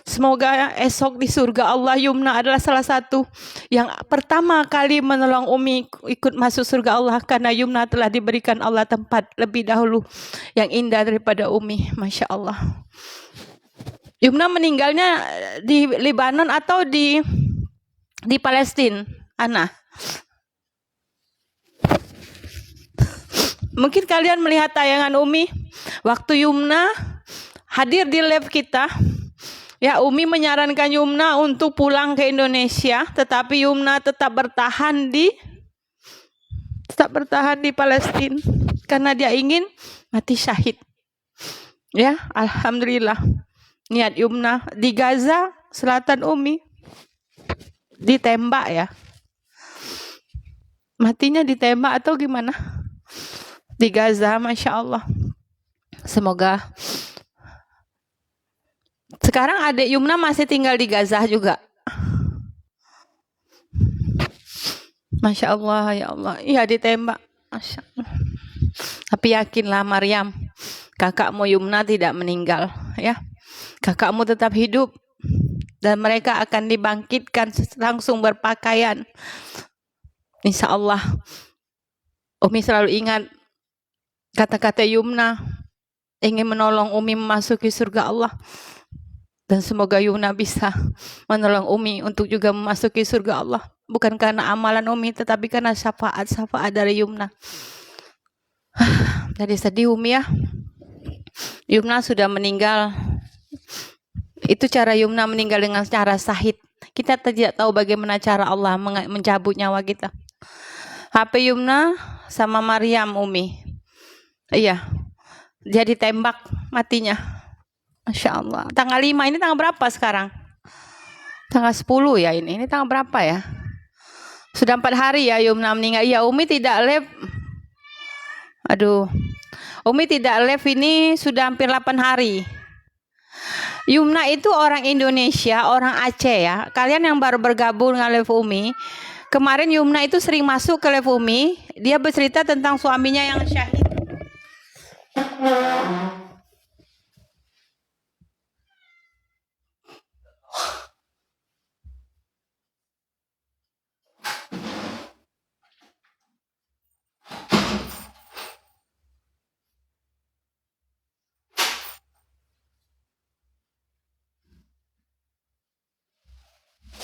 [SPEAKER 1] Semoga esok di surga Allah Yumna adalah salah satu yang pertama kali menolong Umi ikut masuk surga Allah, karena Yumna telah diberikan Allah tempat lebih dahulu yang indah daripada Umi. Masya Allah. Yumna meninggalnya di Lebanon atau di Palestina, Ana? Mungkin kalian melihat tayangan Umi waktu Yumna hadir di live kita. Ya, Umi menyarankan Yumna untuk pulang ke Indonesia, tetapi Yumna tetap bertahan di Palestina karena dia ingin mati syahid. Ya, alhamdulillah. Niat Yumna di Gaza Selatan, Umi ditembak ya. Matinya ditembak atau gimana? Di Gaza, Masya Allah. Semoga sekarang adik Yumna masih tinggal di Gaza juga. Masya Allah, ya Allah. Iya ditembak. Masya Allah. Tapi yakinlah Maryam, kakakmu Yumna tidak meninggal. Ya, kakakmu tetap hidup. Dan mereka akan dibangkitkan langsung berpakaian. Insya Allah. Umi selalu ingat kata-kata Yumna, ingin menolong Umi memasuki surga Allah. Dan semoga Yumna bisa menolong Umi untuk juga memasuki surga Allah. Bukan karena amalan Umi, tetapi karena syafaat dari Yumna. Jadi sedih Umi ya. Yumna sudah meninggal. Itu cara Yumna meninggal dengan cara syahid. Kita tidak tahu bagaimana cara Allah mencabut nyawa kita. HP Yumna sama Maryam Umi. Iya. Dia ditembak matinya. Masya Allah. Tanggal 5 ini tanggal berapa sekarang? Tanggal 10 ya ini. Ini tanggal berapa ya? Sudah 4 hari ya Yumna meninggal. Iya, Umi tidak live. Aduh. Umi tidak live ini sudah hampir 8 hari. Yumna itu orang Indonesia, orang Aceh ya. Kalian yang baru bergabung dengan live Umi, kemarin Yumna itu sering masuk ke live Umi. Dia bercerita tentang suaminya yang syahid.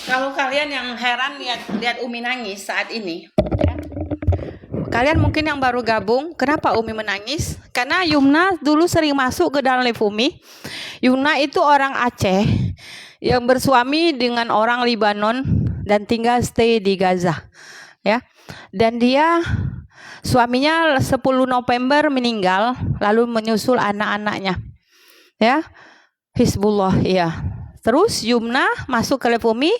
[SPEAKER 1] Kalau kalian yang heran lihat Umi nangis saat ini, ya. Kalian mungkin yang baru gabung, kenapa Umi menangis? Karena Yumna dulu sering masuk ke dalam live Umi. Yumna itu orang Aceh yang bersuami dengan orang Libanon dan tinggal stay di Gaza. Ya. Dan dia suaminya 10 November meninggal, lalu menyusul anak-anaknya. Ya. Hizbullah, iya. Terus Yumna masuk ke live Umi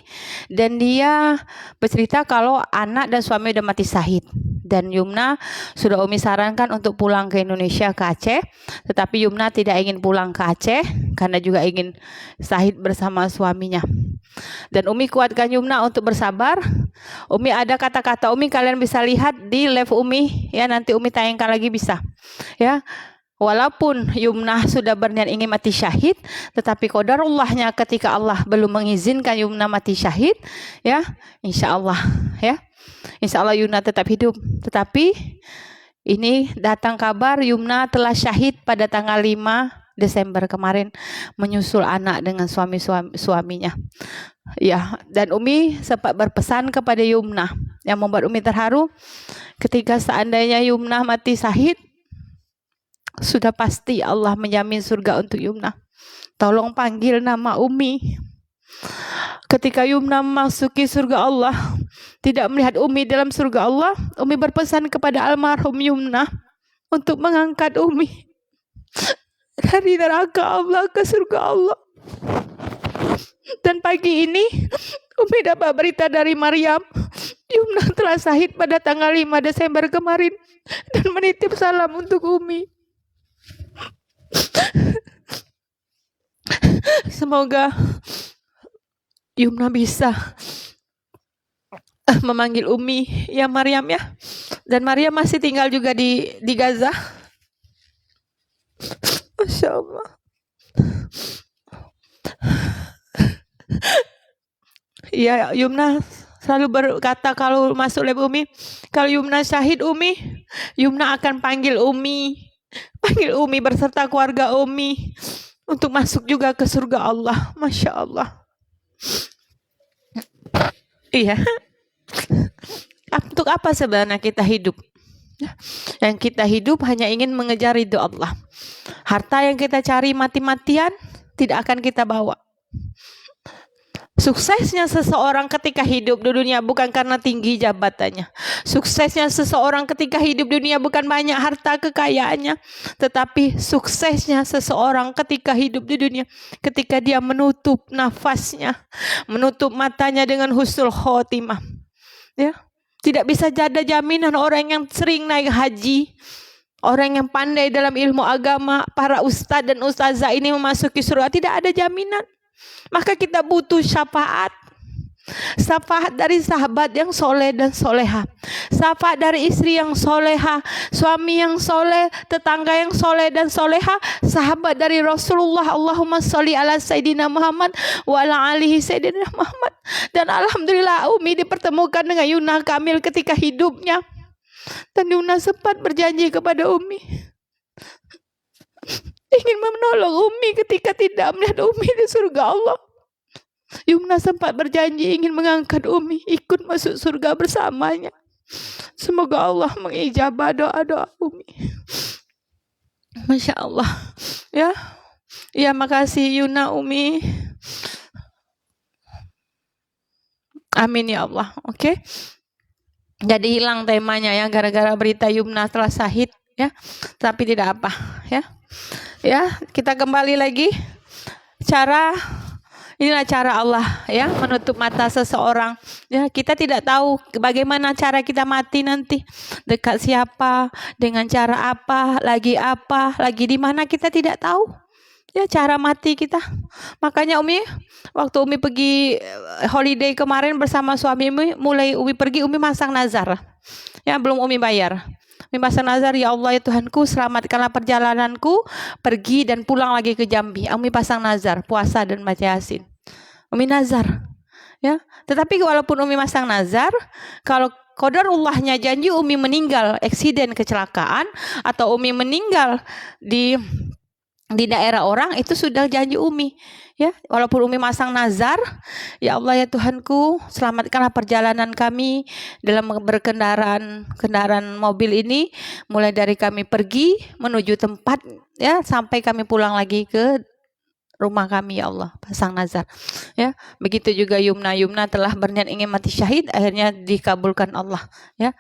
[SPEAKER 1] dan dia bercerita kalau anak dan suami udah mati syahid. Dan Yumna sudah Umi sarankan untuk pulang ke Indonesia, ke Aceh. Tetapi Yumna tidak ingin pulang ke Aceh karena juga ingin syahid bersama suaminya. Dan Umi kuatkan Yumna untuk bersabar. Umi ada kata-kata Umi, kalian bisa lihat di live Umi. Ya, nanti Umi tayangkan lagi bisa. Ya, walaupun Yumna sudah berniat ingin mati syahid, tetapi qadarullahnya ketika Allah belum mengizinkan Yumna mati syahid, ya, insya Allah, ya. Insya Allah Yumna tetap hidup. Tetapi ini datang kabar Yumna telah syahid pada tanggal 5 Desember kemarin menyusul anak dengan suaminya. Ya, dan Umi sempat berpesan kepada Yumna yang membuat Umi terharu, ketika seandainya Yumna mati syahid, sudah pasti Allah menjamin surga untuk Yumna. Tolong panggil nama Umi. Ketika Yumna memasuki surga Allah, tidak melihat Umi dalam surga Allah, Umi berpesan kepada almarhum Yumna untuk mengangkat Umi dari neraka Allah ke surga Allah. Dan pagi ini Umi dapat berita dari Maryam, Yumna telah syahid pada tanggal 5 Desember kemarin dan menitip salam untuk Umi. Semoga Yumna bisa memanggil Umi ya Maryam ya. Dan Maryam masih tinggal juga di Gaza. Masya Allah. Ya, Yumna selalu berkata kalau masuk live Umi, kalau Yumna syahid Umi, Yumna akan panggil Umi beserta keluarga Umi untuk masuk juga ke surga Allah. Masya Allah. Iya. Untuk apa sebenarnya kita hidup? Yang kita hidup hanya ingin mengejar ridho Allah. Harta yang kita cari mati-matian tidak akan kita bawa. Suksesnya seseorang ketika hidup di dunia bukan karena tinggi jabatannya. Suksesnya seseorang ketika hidup di dunia bukan banyak harta kekayaannya. Tetapi suksesnya seseorang ketika hidup di dunia, ketika dia menutup nafasnya, menutup matanya dengan husnul khotimah. Ya, tidak bisa ada jaminan orang yang sering naik haji, orang yang pandai dalam ilmu agama, para ustadz dan ustazah ini memasuki surga, tidak ada jaminan. Maka kita butuh syafaat. Syafaat dari sahabat yang soleh dan soleha. Syafaat dari istri yang soleha, suami yang soleh, tetangga yang soleh dan soleha. Sahabat dari Rasulullah, Allahumma sholli ala Sayyidina Muhammad wa ala alihi Sayyidina Muhammad. Dan alhamdulillah Umi dipertemukan dengan Yumna Kamil ketika hidupnya. Dan Yumna sempat berjanji kepada Umi ingin menolong Umi ketika tidak melihat Umi di surga Allah. Yumna sempat berjanji ingin mengangkat Umi ikut masuk surga bersamanya. Semoga Allah mengijabah doa-doa Umi. Masya Allah. Ya, ya, makasih Yuna Umi. Amin ya Allah. Oke. Jadi hilang temanya ya gara-gara berita Yumna telah syahid ya. Tapi tidak apa ya. Ya, kita kembali lagi. Inilah cara Allah ya menutup mata seseorang. Ya, kita tidak tahu bagaimana cara kita mati nanti. Dekat siapa, dengan cara apa, lagi di mana kita tidak tahu. Ya, cara mati kita. Makanya Umi, waktu Umi pergi holiday kemarin bersama suami Umi, mulai Umi pergi, Umi masang nazar. Ya, belum Umi bayar. Umi masang nazar, ya Allah ya Tuhanku, selamatkanlah perjalananku, pergi dan pulang lagi ke Jambi. Umi pasang nazar, puasa dan baca Yasin. Umi nazar. Ya, tetapi walaupun Umi masang nazar, kalau qadarullahnya janji Umi meninggal eksiden kecelakaan atau Umi meninggal di di daerah orang itu sudah janji Umi, ya. Walaupun Umi masang nazar, ya Allah ya Tuhanku, selamatkanlah perjalanan kami dalam kendaraan mobil ini, mulai dari kami pergi menuju tempat, ya, sampai kami pulang lagi ke rumah kami, ya Allah, pasang nazar, ya. Begitu juga Yumna telah berniat ingin mati syahid, akhirnya dikabulkan Allah, ya.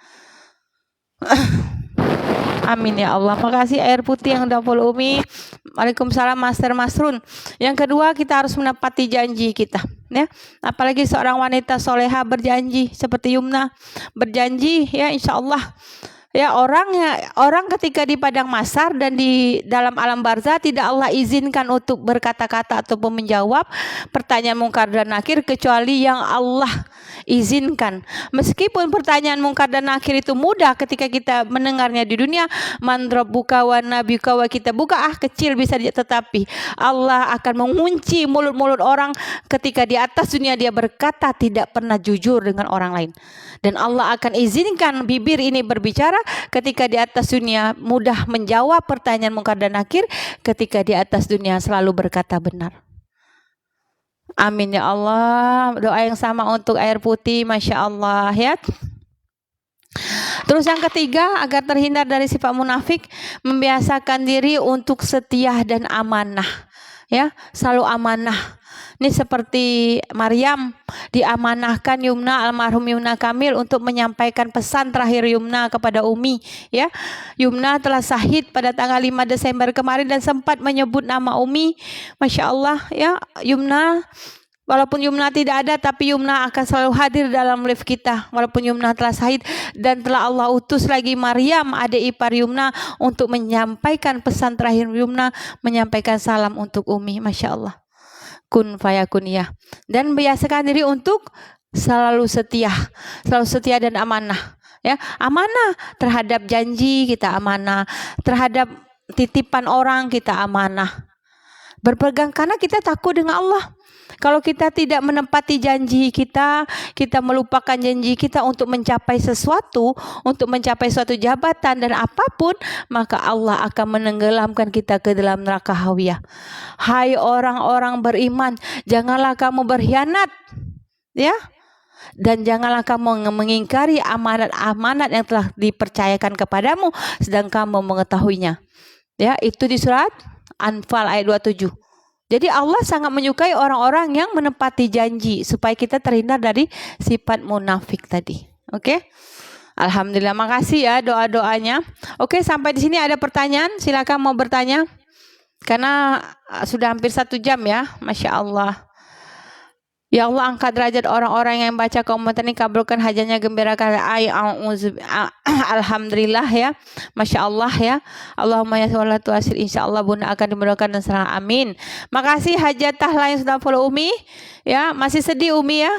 [SPEAKER 1] Amin ya Allah. Makasih air putih yang udah follow Umi. Waalaikumsalam Master Masrun. Yang kedua, kita harus menepati janji kita, ya. Apalagi seorang wanita soleha berjanji seperti Yumna berjanji, ya, insya Allah. Ya, orang ketika di padang mahsyar dan di dalam alam barzah tidak Allah izinkan untuk berkata-kata ataupun menjawab pertanyaan mungkar dan nakir kecuali yang Allah izinkan. Meskipun pertanyaan mungkar dan nakir itu mudah ketika kita mendengarnya di dunia, man rabbuka wa nabiyuka wa kita buka kecil bisa tetapi Allah akan mengunci mulut-mulut orang ketika di atas dunia dia berkata tidak pernah jujur dengan orang lain. Dan Allah akan izinkan bibir ini berbicara ketika di atas dunia mudah menjawab pertanyaan mungkar dan nakir, ketika di atas dunia selalu berkata benar. Amin ya Allah. Doa yang sama untuk air putih, Masya Allah, ya. Terus yang ketiga, agar terhindar dari sifat munafik, membiasakan diri untuk setia dan amanah, ya, selalu amanah. Ini seperti Maryam diamanahkan almarhum Yumna Kamil untuk menyampaikan pesan terakhir Yumna kepada Umi, ya. Yumna telah syahid pada tanggal 5 Desember kemarin dan sempat menyebut nama Umi. Masya Allah, ya. Yumna, walaupun Yumna tidak ada, tapi Yumna akan selalu hadir dalam live kita. Walaupun Yumna telah syahid dan telah Allah utus lagi Maryam, adik ipar Yumna, untuk menyampaikan pesan terakhir Yumna, menyampaikan salam untuk Umi. Masya Allah. Kun fayakun, ya. Dan biasakan diri untuk selalu setia dan amanah, ya. Amanah terhadap janji kita, amanah terhadap titipan orang kita, amanah. Berpegang karena kita takut dengan Allah. Kalau kita tidak menepati janji kita melupakan janji kita untuk mencapai sesuatu, untuk mencapai suatu jabatan dan apapun, maka Allah akan menenggelamkan kita ke dalam neraka hawiyah. Hai orang-orang beriman, janganlah kamu berkhianat, ya. Dan janganlah kamu mengingkari amanat-amanat yang telah dipercayakan kepadamu sedang kamu mengetahuinya. Ya, itu di surat Anfal ayat 27. Jadi Allah sangat menyukai orang-orang yang menepati janji supaya kita terhindar dari sifat munafik tadi. Oke? Alhamdulillah, makasih ya doa-doanya. Oke, sampai di sini ada pertanyaan, silakan mau bertanya. Karena sudah hampir 1 jam ya, Masya Allah. Ya Allah, angkat derajat orang-orang yang baca komentar ini, kabulkan hajatnya, gembirakan. Alhamdulillah, ya. Masya Allah, ya. Allahumma ya sholatu asil, insya Allah bunda akan dimudahkan dan serang, amin. Makasih hajatah lain sudah follow Umi, ya. Masih sedih Umi, ya.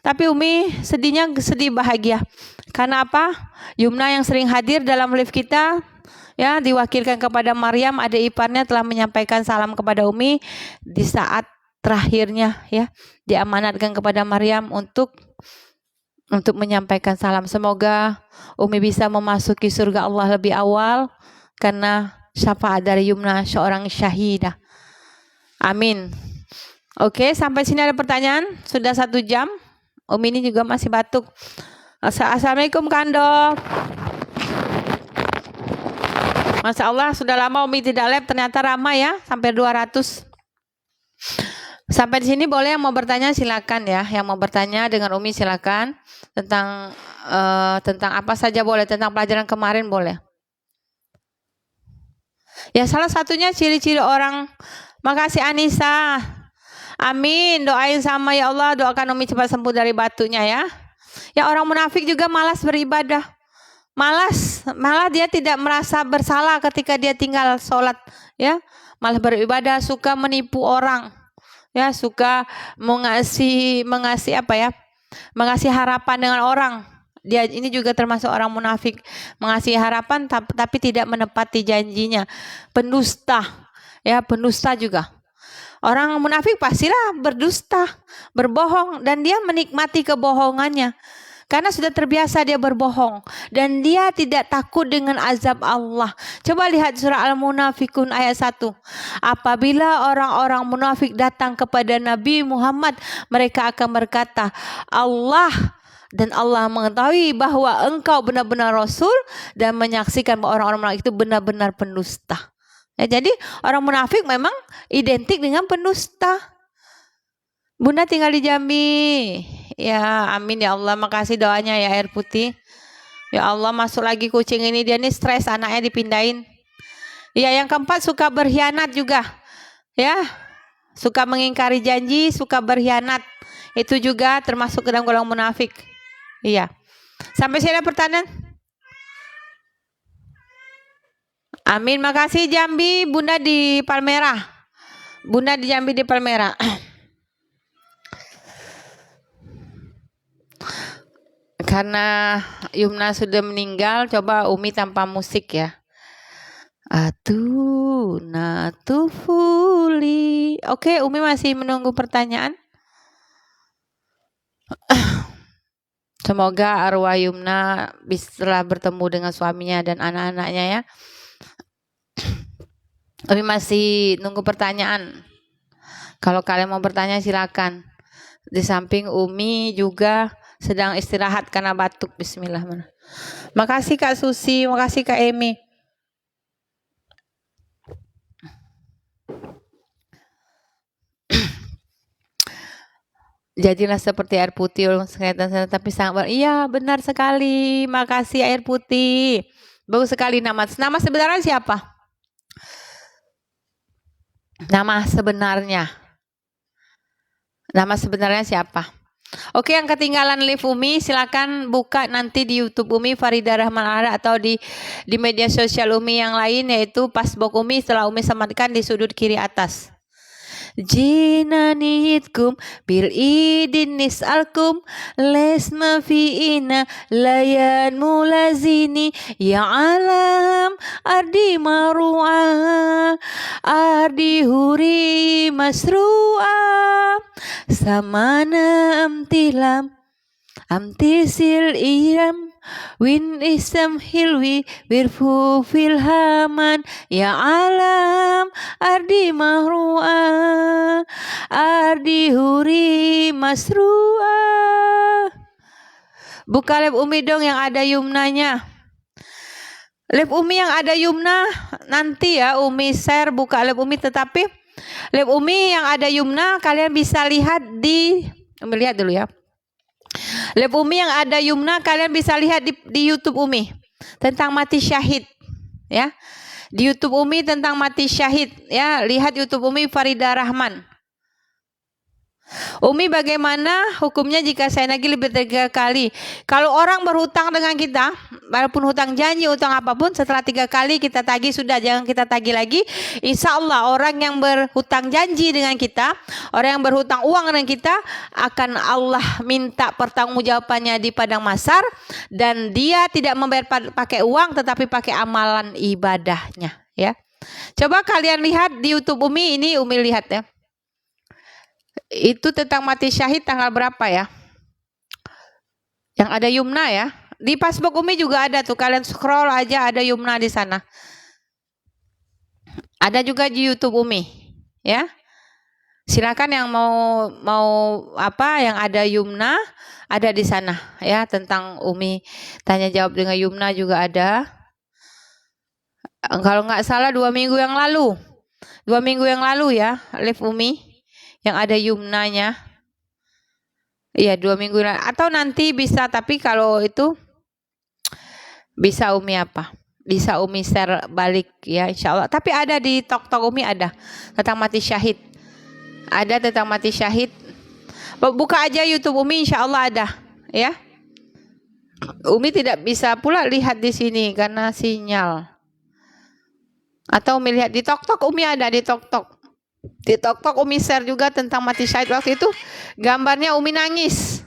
[SPEAKER 1] Tapi Umi sedihnya sedih bahagia. Karena apa? Yumna yang sering hadir dalam live kita, ya, diwakilkan kepada Maryam, adik iparnya, telah menyampaikan salam kepada Umi di saat terakhirnya, ya, diamanatkan kepada Maryam untuk menyampaikan salam. Semoga Umi bisa memasuki surga Allah lebih awal karena syafaat dari Yumna, seorang syahidah. Amin. Oke, sampai sini ada pertanyaan. Sudah 1 jam. Umi ini juga masih batuk. Assalamualaikum Kando. Masya Allah, sudah lama Umi tidak live, ternyata ramai ya, sampai 200. Sampai di sini boleh yang mau bertanya silakan ya. Yang mau bertanya dengan Umi silakan. Tentang apa saja boleh. Tentang pelajaran kemarin boleh. Ya, salah satunya ciri-ciri orang. Makasih Anissa. Amin. Doain sama ya Allah. Doakan Umi cepat sembuh dari batunya ya. Ya, orang munafik juga malas beribadah. Malah dia tidak merasa bersalah ketika dia tinggal sholat. Ya, malah beribadah, suka menipu orang. Ya, suka mengasih apa ya? Mengasih harapan dengan orang. Dia ini juga termasuk orang munafik, mengasih harapan tapi tidak menepati janjinya. Pendusta. Ya, pendusta juga. Orang munafik pastilah berdusta, berbohong, dan dia menikmati kebohongannya. Karena sudah terbiasa dia berbohong. Dan dia tidak takut dengan azab Allah. Coba lihat surah Al-Munafikun ayat 1. Apabila orang-orang munafik datang kepada Nabi Muhammad, mereka akan berkata, dan Allah mengetahui bahwa engkau benar-benar Rasul dan menyaksikan bahwa orang-orang munafik itu benar-benar pendusta. Ya, jadi orang munafik memang identik dengan pendusta. Bunda tinggal di Jambi. Ya, amin ya Allah. Makasih doanya ya Air Putih. Ya Allah, masuk lagi kucing ini, dia nih stres, anaknya dipindahin. Ya, yang keempat suka berkhianat juga. Ya, suka mengingkari janji, suka berkhianat. Itu juga termasuk ke dalam golongan munafik. Iya. Sampai sini ada pertanyaan? Amin, makasih Jambi. Bunda di Palmerah. Bunda di Jambi di Palmerah. Karena Yumna sudah meninggal, coba Umi tanpa musik ya. Natufuli. Oke, Umi masih menunggu pertanyaan. Semoga arwah Yumna bisa bertemu dengan suaminya dan anak-anaknya ya. Umi masih nunggu pertanyaan. Kalau kalian mau bertanya silakan. Di samping Umi juga sedang istirahat karena batuk. Bismillah. Makasih Kak Susi, makasih Kak Emi. Jadilah seperti Air Putih, tapi sangat iya benar sekali. Makasih Air Putih. Bagus sekali nama sebenarnya siapa? Nama sebenarnya siapa? Oke, yang ketinggalan live Umi silakan buka nanti di YouTube Umi Farida Rahman Ara atau di media sosial Umi yang lain, yaitu Pasbok Umi setelah Umi sematkan di sudut kiri atas. Jinanitkum bil idin nis'alkum lesma fi'ina layan mulazini ya alam ardi maru'a ardi huri masru'a samana amtisil iram win isam hilwi wirfu filhaman ya alam ardi mahru'a ardi huri masru'a. Buka lab Umi dong yang ada Yumnanya. Lab Umi yang ada Yumna nanti ya Umi share, buka lab Umi, tetapi lab Umi yang ada Yumna kalian bisa lihat Umi lihat dulu ya. Lab Umi yang ada Yumna kalian bisa lihat di YouTube Umi tentang mati syahid ya. Di YouTube Umi tentang mati syahid ya, lihat YouTube Umi Farida Rahman. Umi, bagaimana hukumnya jika saya nagih lebih dari 3 kali? Kalau orang berhutang dengan kita, walaupun hutang janji, hutang apapun, setelah 3 kali kita tagih sudah, jangan kita tagih lagi. Insya Allah orang yang berhutang janji dengan kita, orang yang berhutang uang dengan kita, akan Allah minta pertanggungjawabannya di padang mahsyar, dan dia tidak membayar pakai uang tetapi pakai amalan ibadahnya ya. Coba kalian lihat di YouTube Umi, ini Umi lihat ya. Itu tentang mati syahid tanggal berapa ya? Yang ada Yumna ya. Di Facebook Umi juga ada tuh, kalian scroll aja ada Yumna di sana. Ada juga di YouTube Umi, ya. Silakan yang mau apa yang ada Yumna ada di sana ya, tentang Umi tanya jawab dengan Yumna juga ada. Kalau nggak salah 2 minggu yang lalu. 2 minggu yang lalu ya, live Umi yang ada Yumnanya. Iya 2 minggu lalu. Atau nanti bisa, tapi kalau itu bisa Umi apa? Bisa Umi share balik ya insya Allah. Tapi ada di Tok Umi ada tentang mati syahid. Ada tentang mati syahid. Buka aja YouTube Umi, insya Allah ada ya. Umi tidak bisa pula lihat di sini karena sinyal. Atau Umi lihat di Tok Umi ada di Tok. Di Tok Umi share juga tentang mati syahid. Waktu itu gambarnya Umi nangis.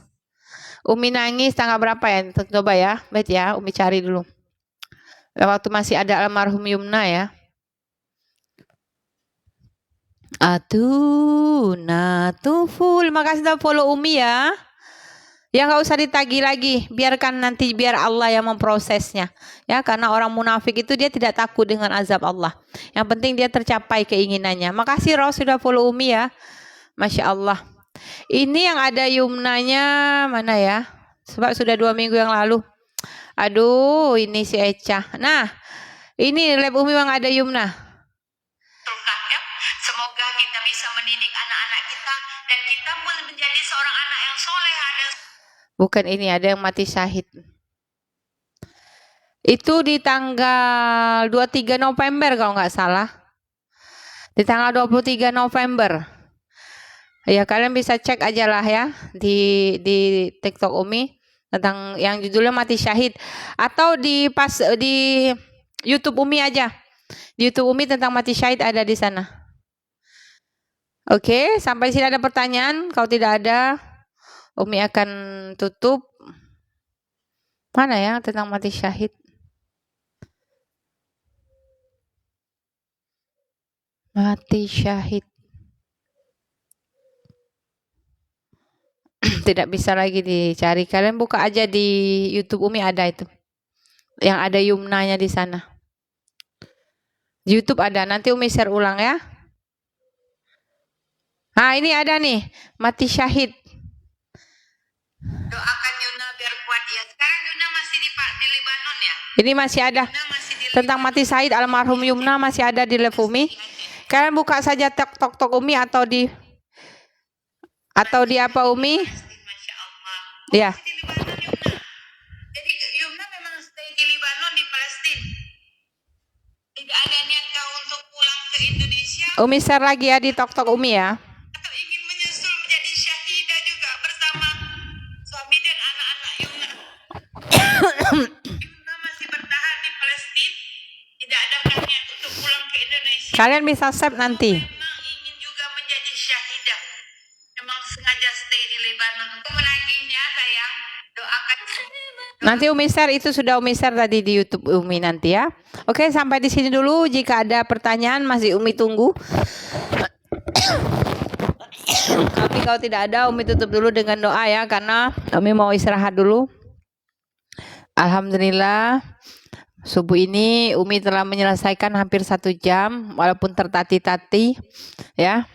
[SPEAKER 1] Umi nangis tanggal berapa ya? Coba ya, baik ya, Umi cari dulu. Waktu masih ada almarhum Yumna ya. Natuful. Makasih sudah follow Umi ya. Ya nggak usah ditagih lagi, biarkan nanti biar Allah yang memprosesnya. Ya, karena orang munafik itu dia tidak takut dengan azab Allah. Yang penting dia tercapai keinginannya. Makasih Ros sudah follow Umi ya. Masya Allah. Ini yang ada Yumnanya mana ya? Sebab sudah 2 minggu yang lalu. Aduh, ini si Eca. Nah, ini lab Umi yang ada Yumna. Semoga kita bisa mendidik anak-anak kita dan kita pun menjadi seorang anak yang soleh. Bukan ini, ada yang mati syahid. Itu di tanggal 23 November kalau nggak salah. Di tanggal 23 November. Ya kalian bisa cek aja lah ya di TikTok Umi tentang yang judulnya mati syahid, atau di YouTube Umi aja. Di YouTube Umi tentang mati syahid ada di sana. Oke, sampai sini ada pertanyaan? Kalau tidak ada, Umi akan tutup. Mana ya tentang mati syahid? Mati syahid. Tidak bisa lagi dicari. Kalian buka aja di YouTube Umi ada itu. Yang ada Yumnanya di sana. Di YouTube ada. Nanti Umi share ulang ya. Nah, ini ada nih, mati syahid. Doakan Yuna biar kuat ya. Sekarang Yuna masih di Libanon ya. Ini masih ada. Tentang mati syahid almarhum Yumna masih ada di live Umi. Kalian buka saja TikTok Umi atau di apa Umi? Masya Allah. Ya. Jadi Yumna memang stay di Libanon, di Palestina. Tidak ada niat kau untuk pulang ke Indonesia. Umi share lagi ya di TikTok Umi ya. Atau ingin menyusul menjadi syahidah juga bersama suami dan anak-anak Yumna. Yumna masih bertahan di Palestina. Tidak ada niat untuk pulang ke Indonesia. Kalian bisa save nanti. Memang ingin juga menjadi syahidah. Memang sengaja stay di Lebanon untuk menagihnya sayang. Doakan. Nanti Umi share, itu sudah Umi share tadi di YouTube Umi nanti ya. Oke, sampai di sini dulu. Jika ada pertanyaan masih Umi tunggu. Tapi kalau tidak ada Umi tutup dulu dengan doa ya, karena Umi mau istirahat dulu. Alhamdulillah subuh ini Umi telah menyelesaikan hampir 1 jam, walaupun tertati-tati ya,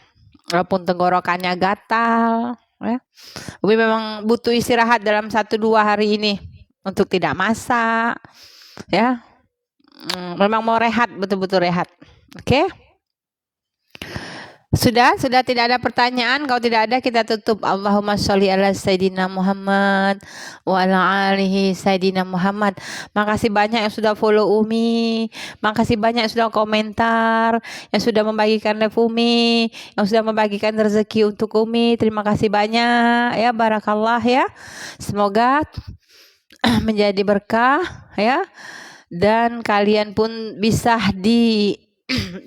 [SPEAKER 1] walaupun tenggorokannya gatal ya. Umi memang butuh istirahat dalam 1-2 hari ini untuk tidak masak ya. Memang mau rehat, betul-betul rehat. Oke? Sudah tidak ada pertanyaan. Kalau tidak ada kita tutup. Allahumma sholli ala Sayyidina Muhammad wa ala alihi Sayyidina Muhammad. Makasih banyak yang sudah follow Umi. Makasih banyak yang sudah komentar, yang sudah membagikan live Umi, yang sudah membagikan rezeki untuk Umi. Terima kasih banyak ya, barakallah ya. Semoga menjadi berkah ya, dan kalian pun bisa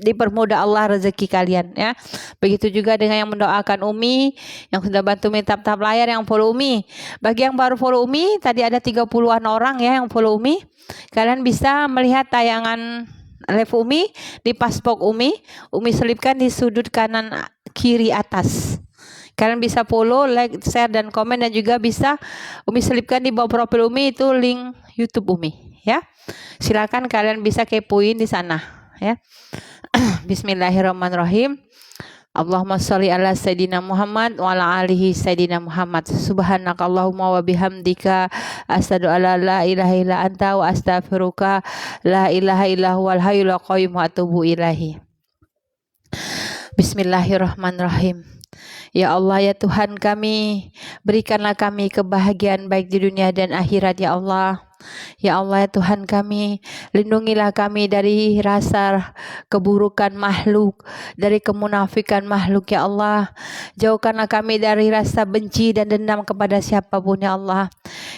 [SPEAKER 1] dipermudah Allah rezeki kalian ya. Begitu juga dengan yang mendoakan Umi, yang sudah bantu tap layar, yang follow Umi. Bagi yang baru follow Umi, tadi ada 30-an orang ya yang follow Umi. Kalian bisa melihat tayangan live Umi di paspok Umi. Umi selipkan di sudut kanan kiri atas. Kalian bisa follow, like, share, dan komen, dan juga bisa Umi selipkan di bawah profil Umi itu link YouTube Umi ya. Silakan kalian bisa kepoin di sana ya. Bismillahirrahmanirrahim. Allahumma sholli ala Sayyidina Muhammad wa ala alihi Sayyidina Muhammad. Subhanaka Allahumma wa bihamdika asyhadu alla la ilaha illa anta wa astaghfiruka la ilaha illa huwal hayyul qayyum wa atubu ilaihi. Bismillahirrahmanirrahim. Ya Allah, ya Tuhan kami, berikanlah kami kebahagiaan baik di dunia dan akhirat ya Allah. Ya Allah, ya Tuhan kami, lindungilah kami dari rasa keburukan makhluk, dari kemunafikan makhluk ya Allah. Jauhkanlah kami dari rasa benci dan dendam kepada siapapun ya Allah.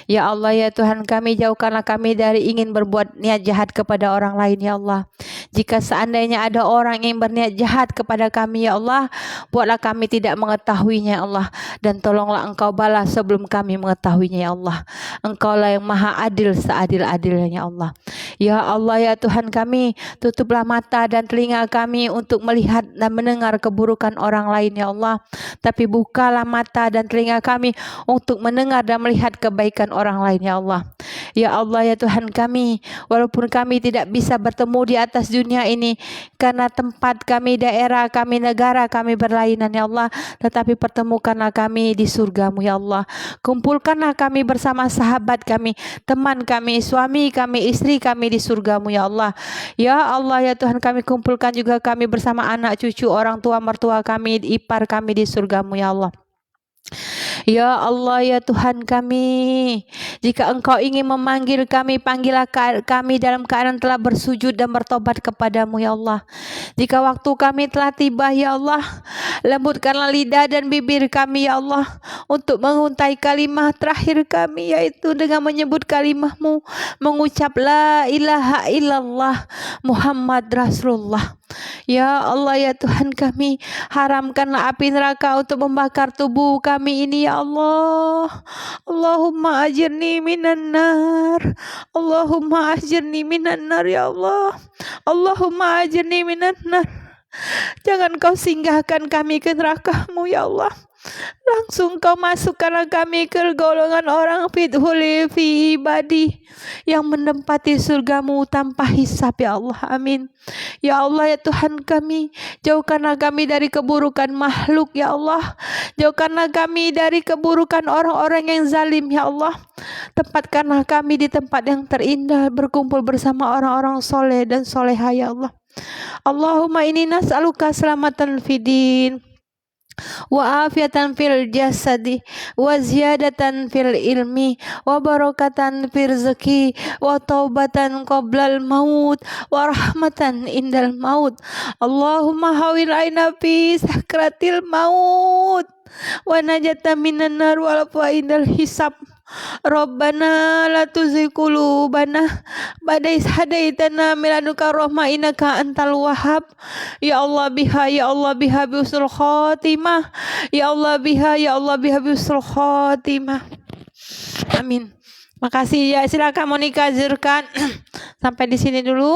[SPEAKER 1] Ya Allah, ya Tuhan kami, jauhkanlah kami dari ingin berbuat niat jahat kepada orang lain ya Allah. Jika seandainya ada orang yang berniat jahat kepada kami ya Allah, buatlah kami tidak mengetahuinya ya Allah, dan tolonglah Engkau balas sebelum kami mengetahuinya ya Allah. Engkaulah yang maha adil seadil-adilnya ya Allah. Ya Allah ya Tuhan kami, tutuplah mata dan telinga kami untuk melihat dan mendengar keburukan orang lain ya Allah, tapi bukalah mata dan telinga kami untuk mendengar dan melihat kebaikan orang lain ya Allah. Ya Allah ya Tuhan kami, walaupun kami tidak bisa bertemu di atas dunia ini karena tempat kami, daerah kami, negara kami berlainan ya Allah, tetapi pertemukanlah kami di surga-Mu ya Allah. Kumpulkanlah kami bersama sahabat kami, teman kami, suami kami, istri kami di surga-Mu ya Allah. Ya Allah ya Tuhan kami, kumpulkan juga kami bersama anak cucu, orang tua, mertua kami, ipar kami di surga-Mu ya Allah. Ya Allah ya Tuhan kami, jika Engkau ingin memanggil kami, panggillah kami dalam keadaan telah bersujud dan bertobat kepadamu ya Allah. Jika waktu kami telah tiba ya Allah, lembutkanlah lidah dan bibir kami ya Allah, untuk menguntai kalimah terakhir kami, yaitu dengan menyebut kalimah-Mu, mengucap la ilaha illallah Muhammad Rasulullah. Ya Allah ya Tuhan kami, haramkanlah api neraka untuk membakar tubuh kami ini ya Allah. Allahumma ajirni minan nar. Allahumma ajirni minan nar ya Allah. Allahumma ajirni minan nar. Jangan Kau singgahkan kami ke neraka-Mu ya Allah. Langsung Kau masukkanlah kami ke golongan orang fidhuli fi ibadi, yang menempati surga-Mu tanpa hisab ya Allah. Amin. Ya Allah ya Tuhan kami, jauhkanlah kami dari keburukan makhluk ya Allah. Jauhkanlah kami dari keburukan orang-orang yang zalim ya Allah. Tempatkanlah kami di tempat yang terindah, berkumpul bersama orang-orang soleh dan soleha ya Allah. Allahumma inni nas'aluka selamatan fidin wa afiatan fil jasadi wa ziyadatan fil ilmi wa barakatan fil rezeki wa taubatan qoblal maut wa rahmatan indal maut. Allahumma hawil aina fi sakratil maut wa najatan minan nar wal indal hisab. Rabbana la tuzigh qulubana ba'da idh hadaitana min ladunka rahmah innaka antal wahhab. Ya Allah biha, ya Allah biha bi husnul khatimah. Ya Allah biha, ya Allah biha bi husnul khatimah. Amin. Makasih ya, silakan Monica zirkan. Sampai di sini dulu.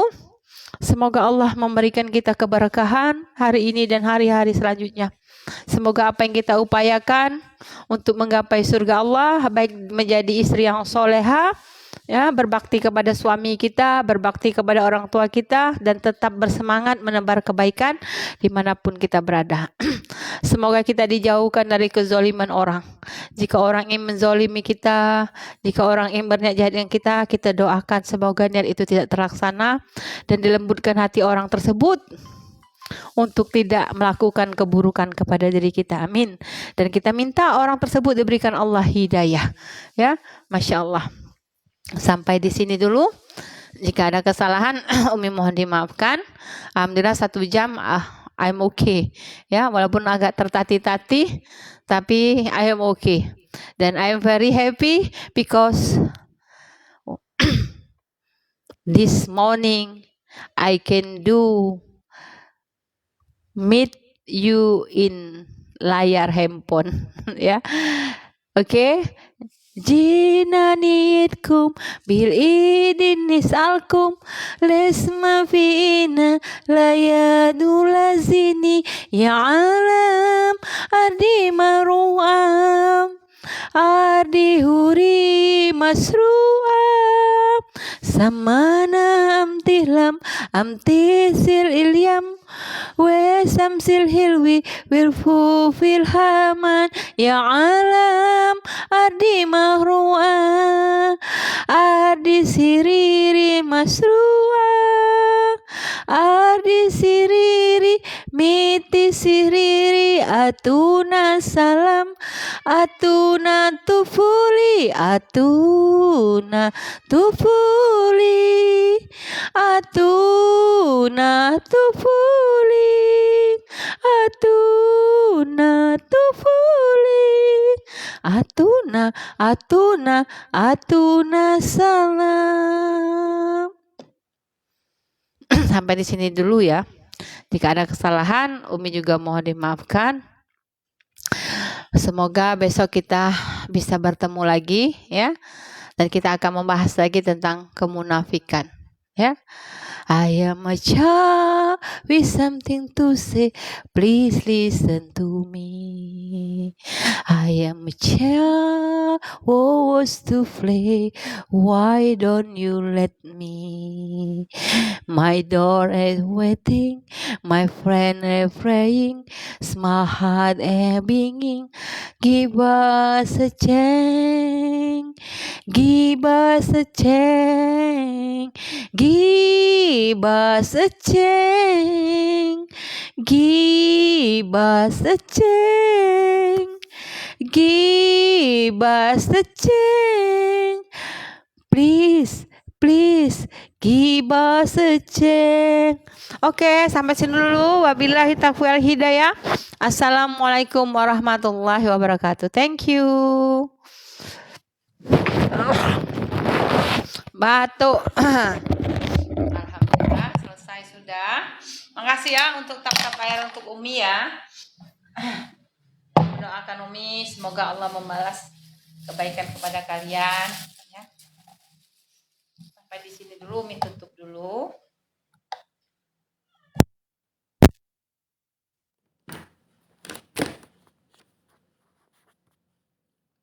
[SPEAKER 1] Semoga Allah memberikan kita keberkahan hari ini dan hari-hari selanjutnya. Semoga apa yang kita upayakan untuk menggapai surga Allah, baik menjadi istri yang soleha, ya, berbakti kepada suami kita, berbakti kepada orang tua kita, dan tetap bersemangat menebar kebaikan dimanapun kita berada. Semoga kita dijauhkan dari kezoliman orang. Jika orang ingin menzolimi kita, jika orang ingin berniat jahat dengan kita doakan semoga niat itu tidak terlaksana dan dilembutkan hati orang tersebut untuk tidak melakukan keburukan kepada diri kita. Amin. Dan kita minta orang tersebut diberikan Allah hidayah. Ya, Masya Allah. Sampai di sini dulu. Jika ada kesalahan, Umi mohon dimaafkan. Alhamdulillah 1 jam, I'm okay. Ya, walaupun agak tertati-tati, tapi I am okay. Dan I am very happy because this morning I can meet you in layar handphone. Ya, oke. Jinanitkum bil idin nisalkum lesma fiina layadulazini ya alam ardi maruam ardi huri masruam samana amtihlam amtisil ilyam Wesamsil hilwi wirfu fil haman ya alam ardi mahru'a ardi siriri masru'a ardi siriri miti siriri atuna salam atuna tufuli atuna tufuli atuna tufuli atuna tufuli atuna salam. sampai di sini dulu ya. Jika ada kesalahan, Umi juga mohon dimaafkan. Semoga besok kita bisa bertemu lagi ya. Dan kita akan membahas lagi tentang kemunafikan ya. I am a child with something to say. Please listen to me. I am a child who wants to play. Why don't you let me? My door is waiting. My friend is praying. My heart is beating. Give us a chance. Give us a chance. Give us a chance. Give us a chance. Give us a chance. Please, please, give us a chance. Oke, sampai sini dulu. Wabillahi taufiq wal hidayah. Assalamualaikum warahmatullahi wabarakatuh. Thank you. Batuk. Alhamdulillah selesai sudah. Makasih ya untuk tak bayar untuk Umi ya. Doakan Umi semoga Allah membalas kebaikan kepada kalian ya. Sampai di sini dulu, Umi tutup dulu.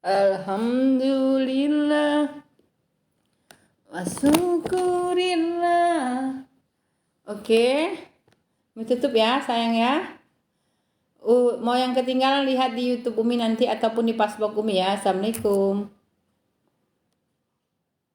[SPEAKER 1] Alhamdulillah wa syukurillah. Oke. Umi tutup ya sayang ya. Mau yang ketinggalan lihat di YouTube Umi nanti ataupun di Facebook Umi ya. Assalamualaikum.